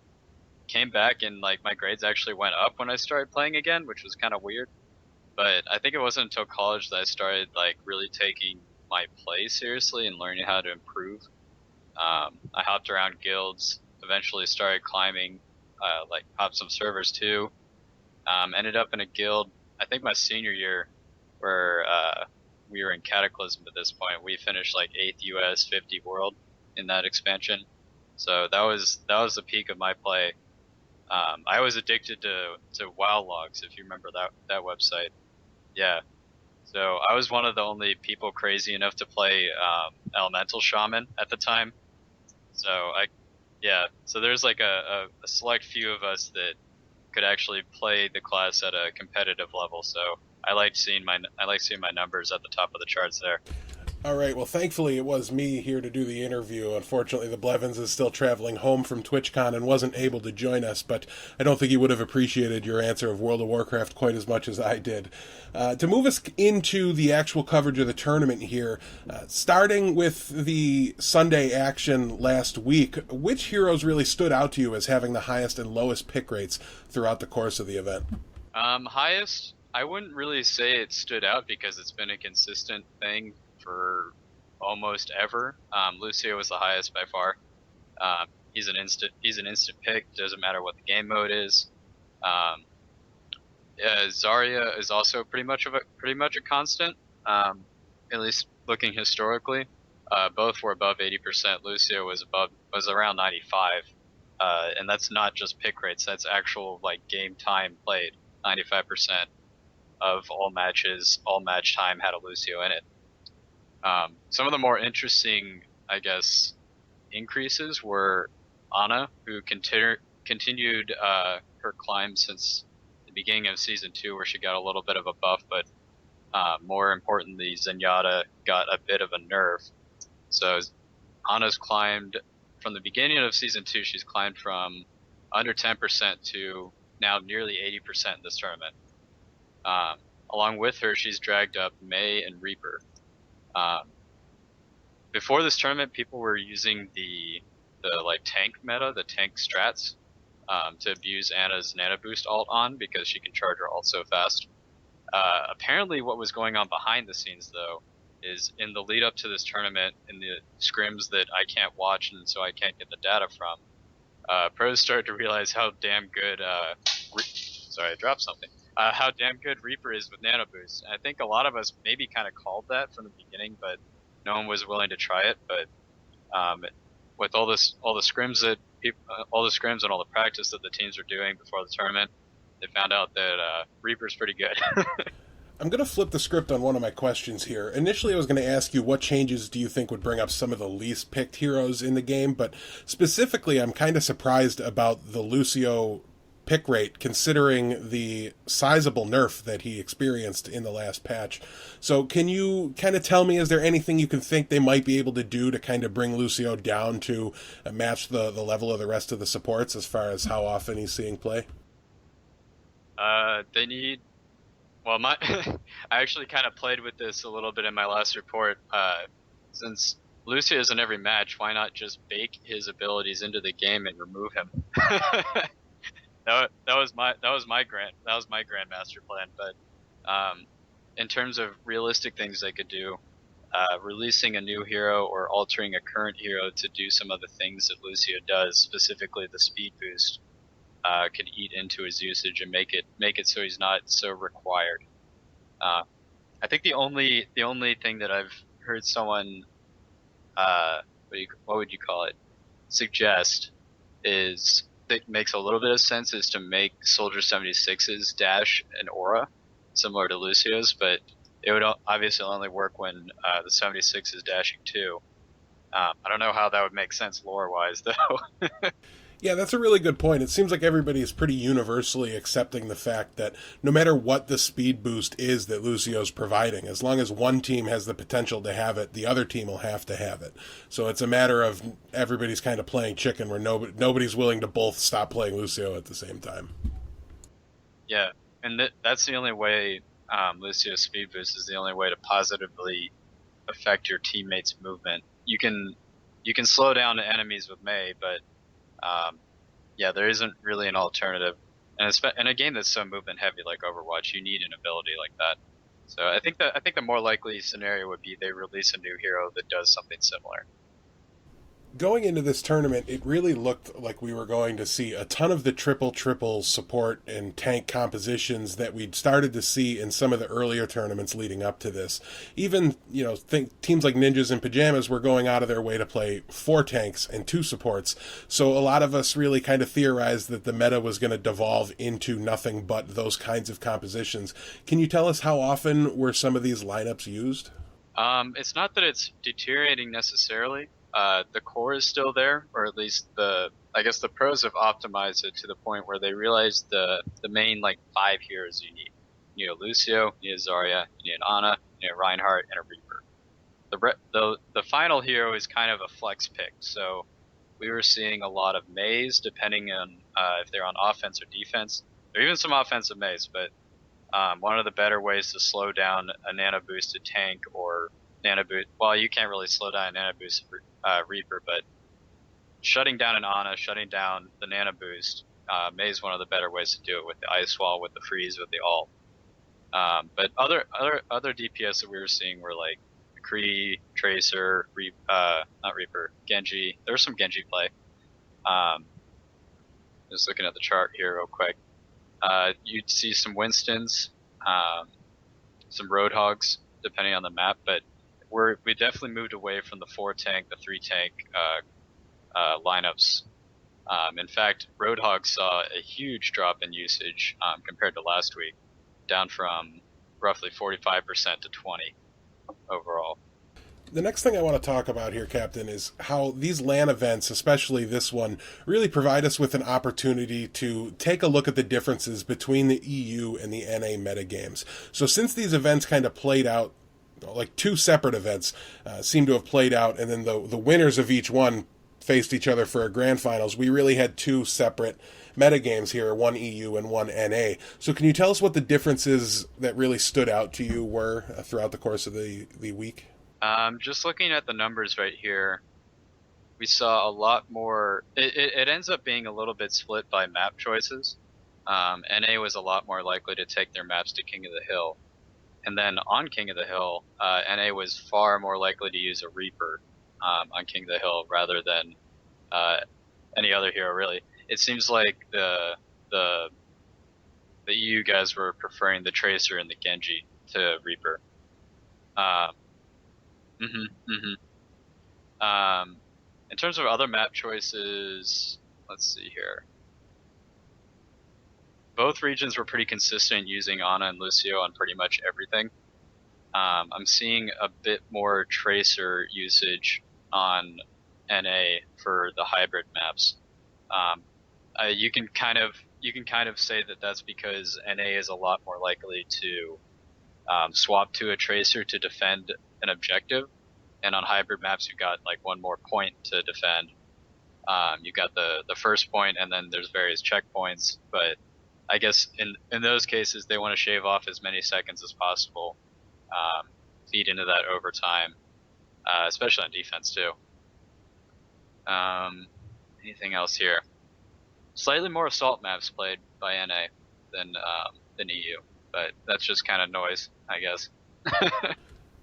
came back, and like my grades actually went up when I started playing again, which was kind of weird. But I think it wasn't until college that I started like really taking my play seriously and learning how to improve. I hopped around guilds, eventually started climbing, like hopped some servers too. Ended up in a guild, I think my senior year, where we were in Cataclysm at this point. We finished like 8th US, 50 world in that expansion. So that was the peak of my play. I was addicted to WoW logs, if you remember that website. Yeah. So I was one of the only people crazy enough to play Elemental Shaman at the time. So yeah. So there's like a select few of us that could actually play the class at a competitive level. So I like seeing my numbers at the top of the charts there. All right. Well, thankfully, it was me here to do the interview. Unfortunately, the Blevins is still traveling home from TwitchCon and wasn't able to join us, but I don't think he would have appreciated your answer of World of Warcraft quite as much as I did. To move us into the actual coverage of the tournament here, starting with the Sunday action last week, which heroes really stood out to you as having the highest and lowest pick rates throughout the course of the event? Highest, I wouldn't really say it stood out because it's been a consistent thing for almost ever. Lucio was the highest by far. He's an instant pick. Doesn't matter what the game mode is. Um, Zarya is also pretty much a constant. At least looking historically, both were above 80%. Lucio was around 95, and that's not just pick rates. That's actual like game time played. 95% of all matches, all match time had a Lucio in it. Some of the more interesting, I guess, increases were Ana, who continued her climb since the beginning of season 2, where she got a little bit of a buff, but more importantly, Zenyatta got a bit of a nerf. So Ana's climbed from the beginning of season 2. She's climbed from under 10% to now nearly 80% in this tournament. Um, Along with her, she's dragged up May and Reaper. Um, Before this tournament, people were using the like tank meta, the tank strats, to abuse Ana's Nano Boost ult on because she can charge her ult so fast. Apparently, what was going on behind the scenes, though, is in the lead up to this tournament, in the scrims that I can't watch and so I can't get the data from, pros started to realize how damn good. Sorry, I dropped something. How damn good Reaper is with Nano Boost. And I think a lot of us maybe kind of called that from the beginning, but no one was willing to try it. But with all the scrims all the scrims and all the practice that the teams were doing before the tournament, they found out that Reaper's pretty good. I'm going to flip the script on one of my questions here. Initially, I was going to ask you what changes do you think would bring up some of the least picked heroes in the game, but specifically, I'm kind of surprised about the Lucio pick rate considering the sizable nerf that he experienced in the last patch. So, can you kind of tell me, is there anything you can think they might be able to do to kind of bring Lucio down to match the level of the rest of the supports as far as how often he's seeing play? They need. Well, my I actually kind of played with this a little bit in my last report. Since Lucio is in every match, why not just bake his abilities into the game and remove him? That was my grandmaster plan. But in terms of realistic things they could do, releasing a new hero or altering a current hero to do some of the things that Lucio does, specifically the speed boost, could eat into his usage and make it so he's not so required. Uh, I think the only thing that I've heard someone what would you call it, suggest, is that makes a little bit of sense, is to make Soldier 76's dash an aura similar to Lucio's, but it would obviously only work when the 76 is dashing too. I don't know how that would make sense lore wise though. Yeah, that's a really good point. It seems like everybody is pretty universally accepting the fact that no matter what the speed boost is that Lucio's providing, as long as one team has the potential to have it, the other team will have to have it. So it's a matter of everybody's kind of playing chicken where nobody's willing to both stop playing Lucio at the same time. Yeah, and that's the only way. Lucio's speed boost is the only way to positively affect your teammates' movement. You can slow down the enemies with Mei, but yeah, there isn't really an alternative. And in a game that's so movement heavy like Overwatch, you need an ability like that. So I think the more likely scenario would be they release a new hero that does something similar. Going into this tournament, it really looked like we were going to see a ton of the triple support and tank compositions that we'd started to see in some of the earlier tournaments leading up to this. Even, think teams like Ninjas and Pajamas were going out of their way to play 4 tanks and 2 supports. So a lot of us really kind of theorized that the meta was going to devolve into nothing but those kinds of compositions. Can you tell us how often were some of these lineups used? It's not that it's deteriorating necessarily. The core is still there, or at least I guess the pros have optimized it to the point where they realize the main like 5 heroes you need. You need a Lucio, you need a Zarya, you need an Ana, you need a Reinhardt, and a Reaper. The final hero is kind of a flex pick, so we were seeing a lot of Maze depending on if they're on offense or defense. There are even some offensive Maze, but one of the better ways to slow down a nano boosted tank or nano boost. Well, you can't really slow down a nano boost Reaper, but shutting down an Ana, shutting down the nano boost, May is one of the better ways to do it with the ice wall, with the freeze, with the ult. But other DPS that we were seeing were like McCree, Tracer, not Reaper, Genji. There was some Genji play. Just looking at the chart here real quick. You'd see some Winstons, some Roadhogs, depending on the map, but we definitely moved away from the 4 tank, the 3 tank lineups. In fact, Roadhog saw a huge drop in usage compared to last week, down from roughly 45% to 20 overall. The next thing I want to talk about here, Captain, is how these LAN events, especially this one, really provide us with an opportunity to take a look at the differences between the EU and the NA metagames. So since these events kind of played out, like 2 separate events seem to have played out, and then the winners of each one faced each other for a grand finals, we really had 2 separate metagames here, one EU and one NA. So can you tell us what the differences that really stood out to you were throughout the course of the week? Just looking at the numbers right here, we saw a lot more. It ends up being a little bit split by map choices. NA was a lot more likely to take their maps to King of the Hill. And then on King of the Hill, NA was far more likely to use a Reaper on King of the Hill rather than any other hero, really. It seems like the EU guys were preferring the Tracer and the Genji to Reaper. Mhm, mhm. In terms of other map choices, let's see here. Both regions were pretty consistent using Ana and Lucio on pretty much everything. I'm seeing a bit more Tracer usage on NA for the hybrid maps. You can kind of say that that's because NA is a lot more likely to swap to a Tracer to defend an objective, and on hybrid maps you got like one more point to defend. You got the first point, and then there's various checkpoints. But I guess in those cases they want to shave off as many seconds as possible, feed into that overtime, especially on defense too. Anything else here? Slightly more assault maps played by NA than EU, but that's just kind of noise, I guess.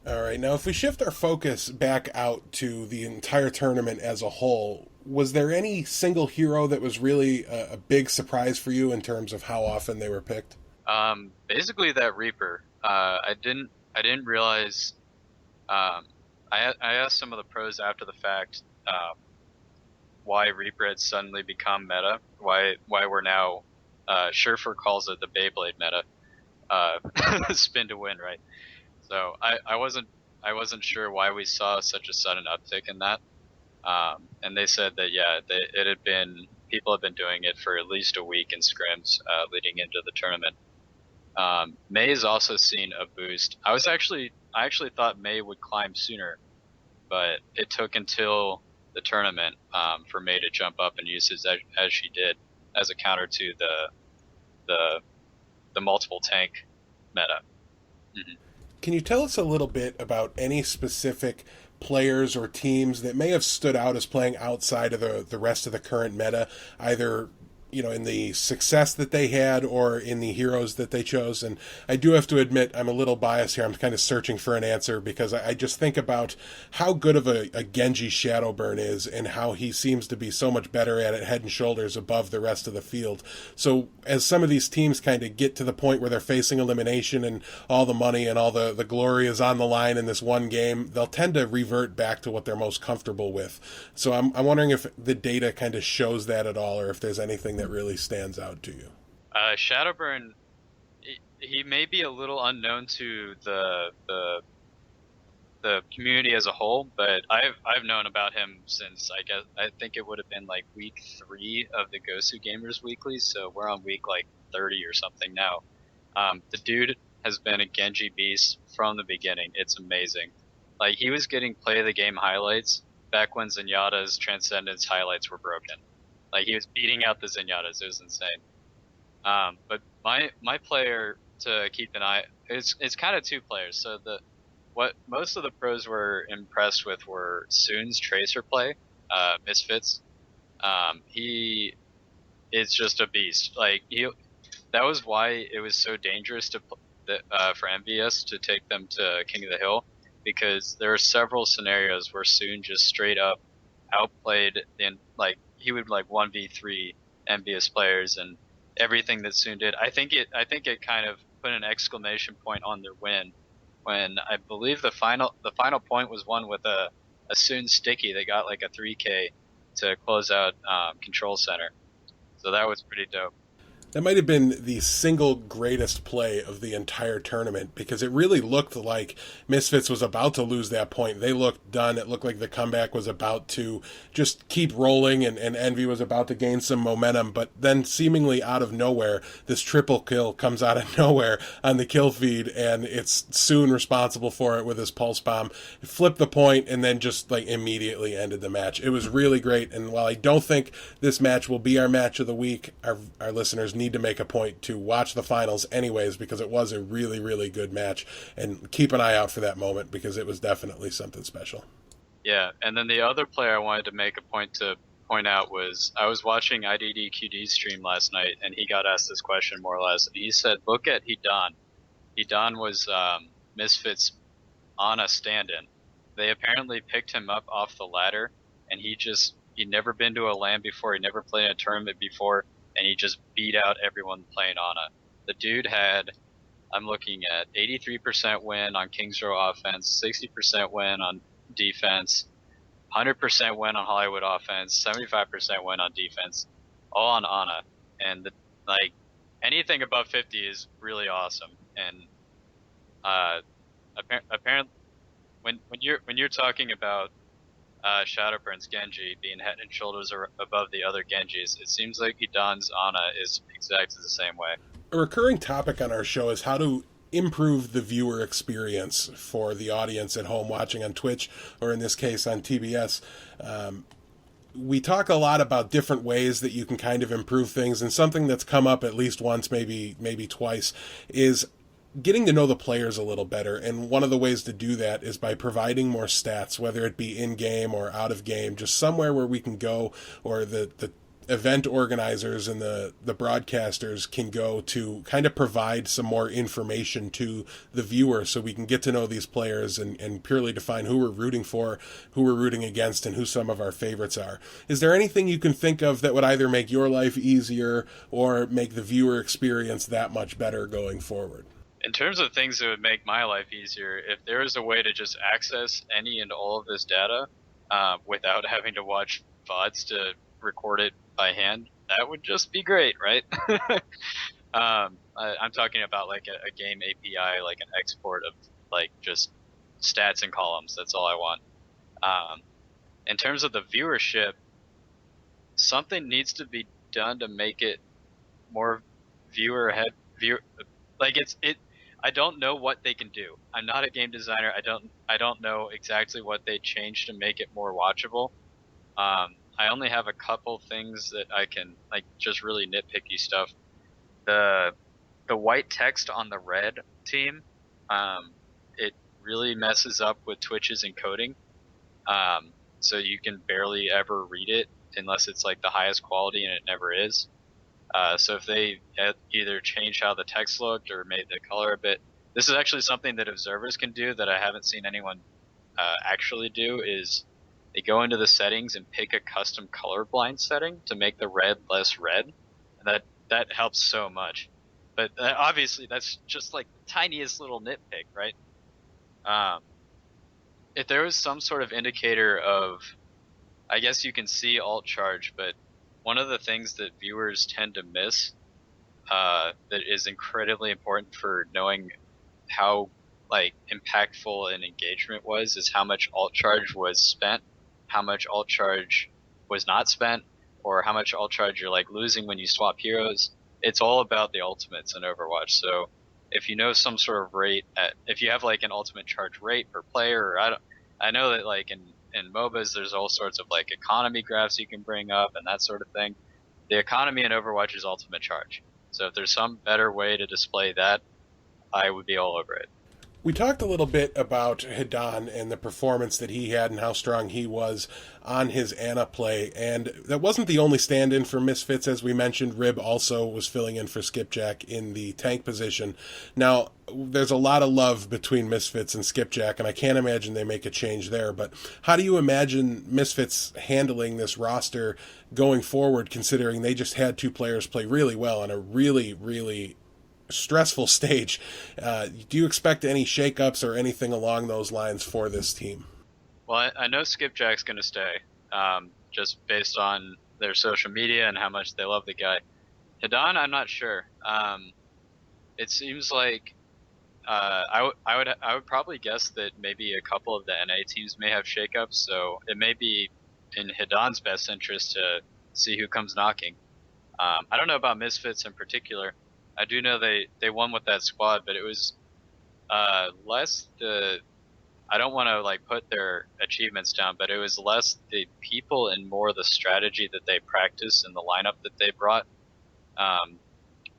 All right, now if we shift our focus back out to the entire tournament as a whole, was there any single hero that was really a big surprise for you in terms of how often they were picked? Basically that Reaper. I didn't realize. I asked some of the pros after the fact why Reaper had suddenly become meta. Why we're now. Scherfer calls it the Beyblade meta. Spin to win, right? So I wasn't sure why we saw such a sudden uptick in that. And they said that yeah, it had been people have been doing it for at least a week in scrims leading into the tournament. May has also seen a boost. I actually thought May would climb sooner, but it took until the tournament for May to jump up and use it as she did as a counter to the multiple tank meta. Mm-hmm. Can you tell us a little bit about any specific players or teams that may have stood out as playing outside of the rest of the current meta, either in the success that they had or in the heroes that they chose? And I do have to admit, I'm a little biased here. I'm kind of searching for an answer because I just think about how good of a Genji Shadowburn is and how he seems to be so much better at it, head and shoulders above the rest of the field. So as some of these teams kind of get to the point where they're facing elimination and all the money and all the glory is on the line in this one game, they'll tend to revert back to what they're most comfortable with. So I'm wondering if the data kind of shows that at all, or if there's anything that really stands out to you. Shadowburn, he may be a little unknown to the community as a whole, but I've known about him since I think it would have been like week 3 of the Gosu Gamers Weekly, so we're on week like 30 or something now. The dude has been a Genji beast from the beginning. It's amazing. Like, he was getting play of the game highlights back when Zenyatta's Transcendence highlights were broken. Like, he was beating out the Zenyatas. It was insane. But my player to keep an eye, it's kind of 2 players. So what most of the pros were impressed with were Soon's tracer play, Misfits. He is just a beast. Like, that was why it was so dangerous for MVS to take them to King of the Hill, because there are several scenarios where Soon just straight up outplayed he would 1v3 MVS players, and everything that Soon did. I think it kind of put an exclamation point on their win when I believe the final point was won with a Soon sticky that got like a 3K to close out Control Center. So that was pretty dope. That might have been the single greatest play of the entire tournament, because it really looked like Misfits was about to lose that point. They looked done. It looked like the comeback was about to just keep rolling, and Envy was about to gain some momentum. But then, seemingly out of nowhere, this triple kill comes out of nowhere on the kill feed, and it's Soon responsible for it with his pulse bomb. It flipped the point and then just immediately ended the match. It was really great, and while I don't think this match will be our match of the week, our listeners need to make a point to watch the finals anyways, because it was a really, really good match, and keep an eye out for that moment, because it was definitely something special. Yeah, and then the other player I wanted to make a point out was, I was watching IDDQD's stream last night, and he got asked this question more or less, and he said, look at Hidan. Hidan was Misfits on a stand-in. They apparently picked him up off the ladder, and he'd never been to a LAN before, he'd never played in a tournament before, and he just beat out everyone playing Ana. The dude had, I'm looking at 83% win on Kings Row offense, 60% win on defense, 100% win on Hollywood offense, 75% win on defense, all on Ana. And anything above 50 is really awesome. And apparently, when you're talking about Shadowburn's Genji being head and shoulders above the other Genjis, it seems like Hidan's Ana is exactly the same way. A recurring topic on our show is how to improve the viewer experience for the audience at home watching on Twitch, or in this case on TBS. We talk a lot about different ways that you can kind of improve things, and something that's come up at least once, maybe twice, is getting to know the players a little better. And one of the ways to do that is by providing more stats, whether it be in-game or out of game, just somewhere where we can go, or the event organizers and the broadcasters can go to kind of provide some more information to the viewer, so we can get to know these players and purely define who we're rooting for, who we're rooting against, and who some of our favorites are. Is there anything you can think of that would either make your life easier or make the viewer experience that much better going forward? In terms of things that would make my life easier, if there is a way to just access any and all of this data without having to watch VODs to record it by hand, that would just be great, right? I'm talking about like a game API, like an export of just stats and columns. That's all I want. In terms of the viewership, something needs to be done to make it more viewer like it. I don't know what they can do. I'm not a game designer. I don't know exactly what they changed to make it more watchable. I only have a couple things that I can, like, just really nitpicky stuff. The the white text on the red team, it really messes up with Twitch's encoding. So you can barely ever read it unless it's like the highest quality, and it never is. So if they had either changed how the text looked or made the color a bit, this is actually something that observers can do that I haven't seen anyone actually do. Is they go into the settings and pick a custom colorblind setting to make the red less red, and that helps so much. But obviously, that's just like the tiniest little nitpick, right? Um, if there was some sort of indicator of, I guess you can see alt charge, but one of the things that viewers tend to miss that is incredibly important for knowing how like impactful an engagement was is how much alt charge was spent, how much alt charge was not spent, or how much alt charge you're like losing when you swap heroes. It's all about the ultimates in Overwatch. So if you know some sort of rate if you have like an ultimate charge rate per player, or I know that like in MOBAs there's all sorts of like economy graphs you can bring up and that sort of thing. The economy in Overwatch is ultimate charge. So if there's some better way to display that, I would be all over it. We talked a little bit about Hidan and the performance that he had and how strong he was on his Ana play. And that wasn't the only stand-in for Misfits. As we mentioned, Rib also was filling in for Skipjack in the tank position. Now, there's a lot of love between Misfits and Skipjack, and I can't imagine they make a change there. But how do you imagine Misfits handling this roster going forward, considering they just had two players play really well on a really, really stressful stage? Do you expect any shakeups or anything along those lines for this team? Well, I know Skipjack's going to stay, just based on their social media and how much they love the guy. Hidan, I'm not sure. It seems like I would probably guess that maybe a couple of the NA teams may have shakeups, so it may be in Hidan's best interest to see who comes knocking. I don't know about Misfits in particular. I do know they won with that squad, but it was less the. I don't want to like put their achievements down, but it was less the people and more the strategy that they practiced and the lineup that they brought. Um,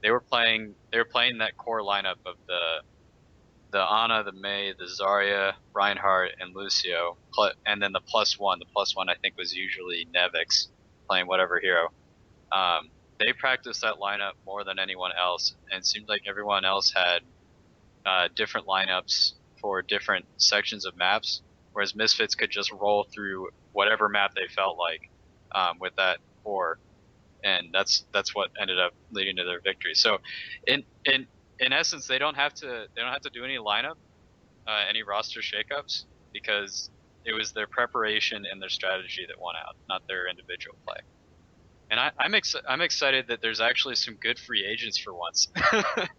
they were playing that core lineup of the Ana, the Mei, the Zarya, Reinhardt, and Lucio, and then the plus one. The plus one I think was usually Nevix playing whatever hero. They practiced that lineup more than anyone else, and it seemed like everyone else had different lineups for different sections of maps, whereas Misfits could just roll through whatever map they felt like with that core, and that's what ended up leading to their victory. So, in essence, they don't have to do any lineup, any roster shakeups, because it was their preparation and their strategy that won out, not their individual play. And I'm excited that there's actually some good free agents for once. It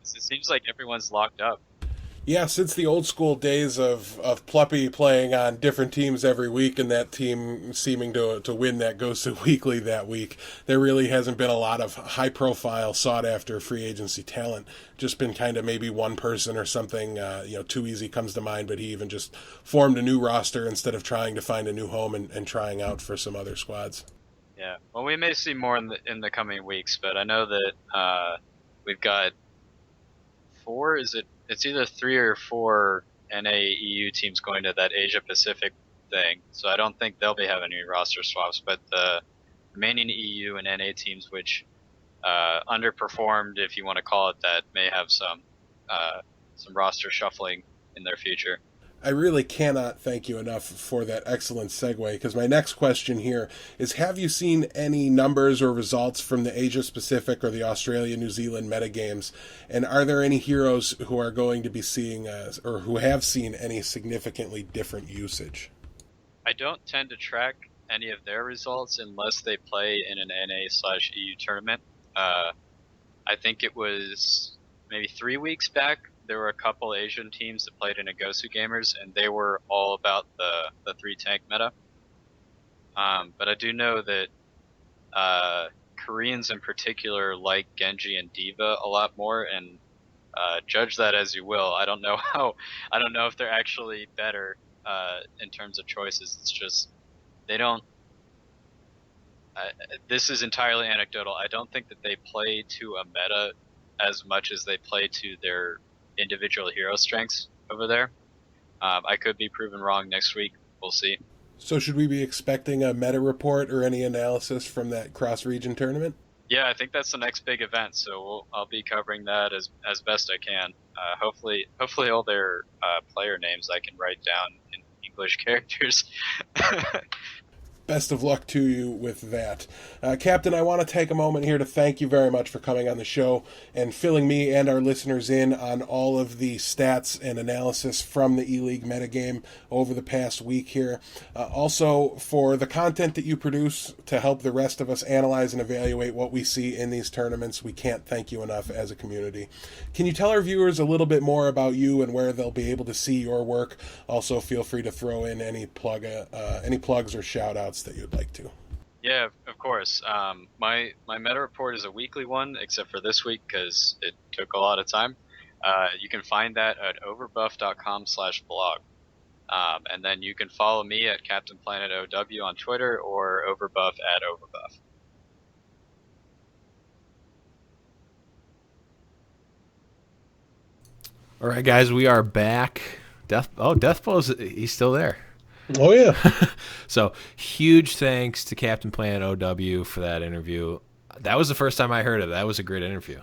seems like everyone's locked up. Yeah, since the old school days of Pluppy playing on different teams every week and that team seeming to win that goes to weekly that week, there really hasn't been a lot of high profile, sought after free agency talent. Just been kind of maybe one person or something. Too Easy comes to mind, but he even just formed a new roster instead of trying to find a new home and trying out for some other squads. Yeah, well, we may see more in the coming weeks, but I know that we've got four. It's either 3 or 4 NA EU teams going to that Asia Pacific thing. So I don't think they'll be having any roster swaps, but the remaining EU and NA teams, which underperformed, if you want to call it that, may have some roster shuffling in their future. I really cannot thank you enough for that excellent segue, because my next question here is, have you seen any numbers or results from the Asia Pacific or the Australia New Zealand metagames, and are there any heroes who are going to be seeing or who have seen any significantly different usage? I don't tend to track any of their results unless they play in an NA/EU tournament. I think it was maybe 3 weeks back. There were a couple Asian teams that played in Agosu Gamers, and they were all about the 3 tank meta. But I do know that Koreans in particular like Genji and Diva a lot more, and judge that as you will. I don't know I don't know if they're actually better in terms of choices. It's just they don't. This is entirely anecdotal. I don't think that they play to a meta as much as they play to their individual hero strengths over there. I could be proven wrong next week. We'll see. So should we be expecting a meta report or any analysis from that cross-region tournament? Yeah, I think that's the next big event, so I'll be covering that as best I can. Hopefully all their player names I can write down in English characters. Best of luck to you with that. Captain, I want to take a moment here to thank you very much for coming on the show and filling me and our listeners in on all of the stats and analysis from the Eleague metagame over the past week here. Also, for the content that you produce to help the rest of us analyze and evaluate what we see in these tournaments. We can't thank you enough as a community. Can you tell our viewers a little bit more about you and where they'll be able to see your work? Also, feel free to throw in any plugs or shout-outs that you'd like to. Yeah, of course. My meta report is a weekly one, except for this week because it took a lot of time. You can find that at overbuff.com/blog. And then you can follow me at Captain Planet OW on Twitter or overbuff at overbuff. All right, guys, we are back. Deathbow's he's still there. Oh, yeah. So, huge thanks to Captain Planet OW for that interview. That was the first time I heard of it. That was a great interview.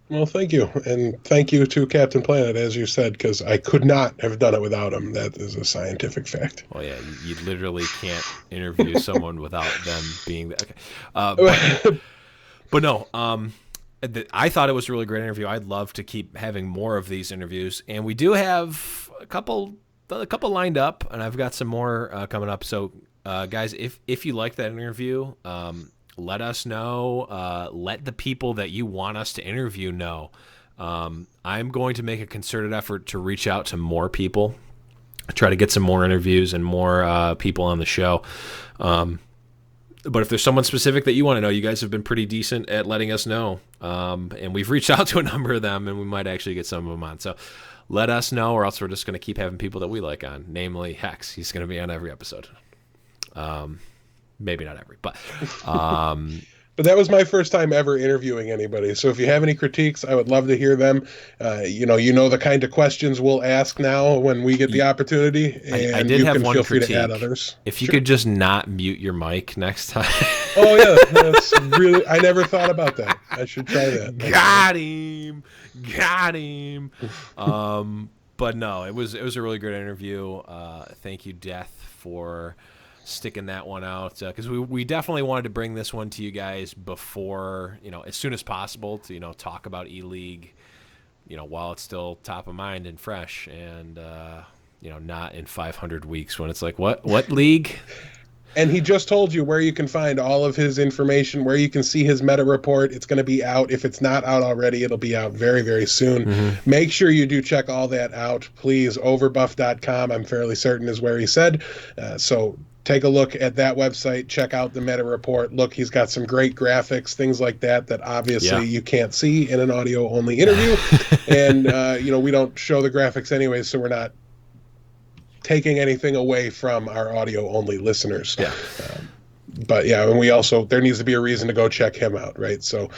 Well, thank you. And thank you to Captain Planet, as you said, because I could not have done it without him. That is a scientific fact. Well, yeah, you literally can't interview someone without them being there. Okay. But no, I thought it was a really great interview. I'd love to keep having more of these interviews. And we do have a couple lined up, and I've got some more coming up. So, guys, if you like that interview, let us know. Let the people that you want us to interview know. I'm going to make a concerted effort to reach out to more people, try to get some more interviews and more people on the show. But if there's someone specific that you want to know, you guys have been pretty decent at letting us know. And we've reached out to a number of them, and we might actually get some of them on. So let us know, or else we're just going to keep having people that we like on, namely Hex. He's going to be on every episode. Maybe not every, but but that was my first time ever interviewing anybody. So if you have any critiques, I would love to hear them. You know the kind of questions we'll ask now when we get the opportunity. And I did have one feel critique. Free to add others. If you could just not mute your mic next time. Oh yeah, that's really. I never thought about that. I should try that. Got him. But no, it was a really good interview. Thank you, Death, for sticking that one out, because we definitely wanted to bring this one to you guys before, as soon as possible to talk about Eleague, while it's still top of mind and fresh, and not in 500 weeks when it's like what league. And he just told you where you can find all of his information, where you can see his meta report. It's going to be out. If it's not out already, it'll be out very, very soon. Mm-hmm. Make sure you do check all that out, please. Overbuff.com, I'm fairly certain, is where he said. So take a look at that website. Check out the meta report. Look, he's got some great graphics, things like that obviously you can't see in an audio-only interview. And, we don't show the graphics anyway, so we're not taking anything away from our audio only listeners. Yeah. But yeah, and we also, there needs to be a reason to go check him out, right? So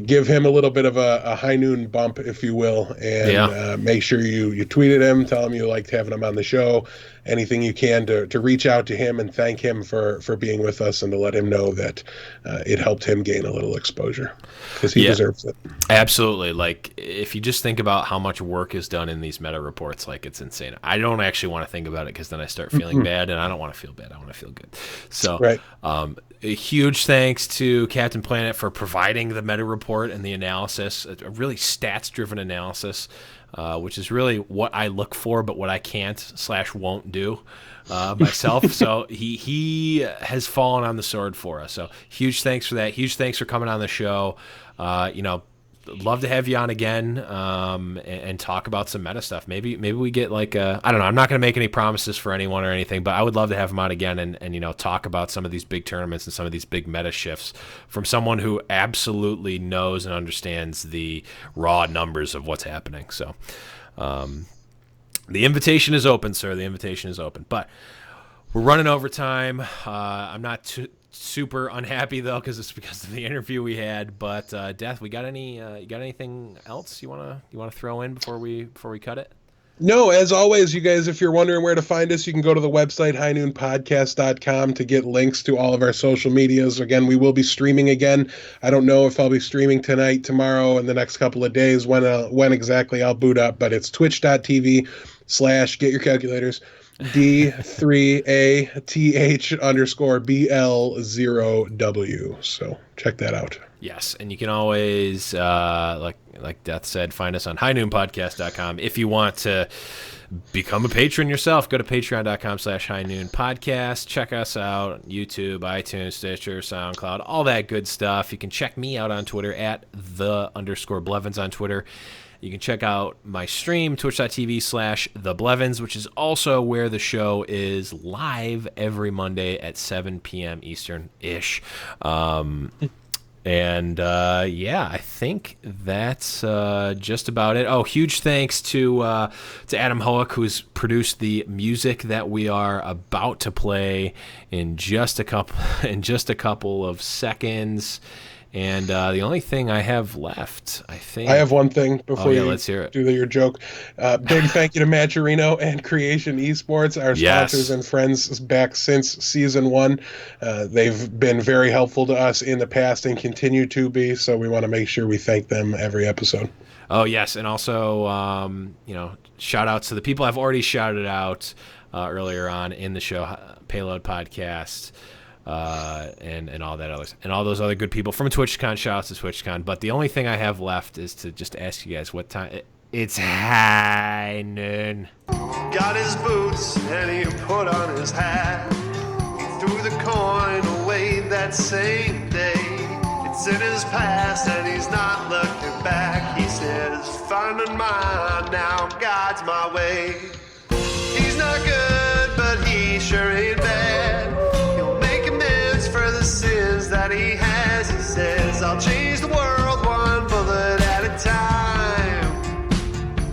give him a little bit of a high noon bump, if you will, and make sure you tweet at him, tell him you liked having him on the show, anything you can to reach out to him and thank him for being with us, and to let him know that it helped him gain a little exposure, because he deserves it. Absolutely. Like, if you just think about how much work is done in these meta reports, like, it's insane. I don't actually want to think about it, because then I start feeling bad, and I don't want to feel bad. I want to feel good. So right. A huge thanks to Captain Planet for providing the meta report and the analysis, a really stats-driven analysis, which is really what I look for, but what I can't/won't do myself. So he has fallen on the sword for us. So huge thanks for that. Huge thanks for coming on the show. love to have you on again, and talk about some meta stuff. Maybe we get like I don't know. I'm not going to make any promises for anyone or anything, but I would love to have him on again and talk about some of these big tournaments and some of these big meta shifts from someone who absolutely knows and understands the raw numbers of what's happening. So, the invitation is open, sir. The invitation is open. But we're running over time. I'm not super unhappy though, because it's because of the interview we had. But Death, you got anything else you wanna throw in before we cut it? No, as always, you guys, if you're wondering where to find us, you can go to the website highnoonpodcast.com to get links to all of our social medias. Again, we will be streaming again. I don't know if I'll be streaming tonight, tomorrow, and the next couple of days when exactly I'll boot up, but it's twitch.tv/get your calculators D3ATH_BL0W. So check that out. Yes, and you can always, like Death said, find us on highnoonpodcast.com. If you want to become a patron yourself, go to patreon.com/highnoonpodcast. Check us out on YouTube, iTunes, Stitcher, SoundCloud, all that good stuff. You can check me out on Twitter at @the_Blevins on Twitter. You can check out my stream, twitch.tv/theblevins, which is also where the show is live every Monday at 7 p.m. Eastern-ish. I think that's just about it. Oh, huge thanks to Adam Hoek, who's produced the music that we are about to play in just a couple of seconds. And the only thing I have left, I think... I have one thing before let's hear it. Do your joke. Big thank you to Matt Gerino and Creation Esports, our sponsors and friends back since Season 1. They've been very helpful to us in the past and continue to be, so we want to make sure we thank them every episode. Oh, yes, and also, shout-outs to the people I've already shouted out earlier on in the show, Payload Podcast, and all that others, and all those other good people from TwitchCon. Shout out to TwitchCon. But the only thing I have left is to just ask you guys what time it's high noon. Got his boots and he put on his hat. He threw the coin away that same day. It's in his past and he's not looking back. He says, finding mine now, God's my way. He's not good, but he sure ain't bad. For the sins that he has, he says, I'll change the world one bullet at a time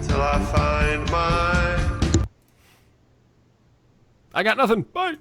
till I find mine. I got nothing. Bye.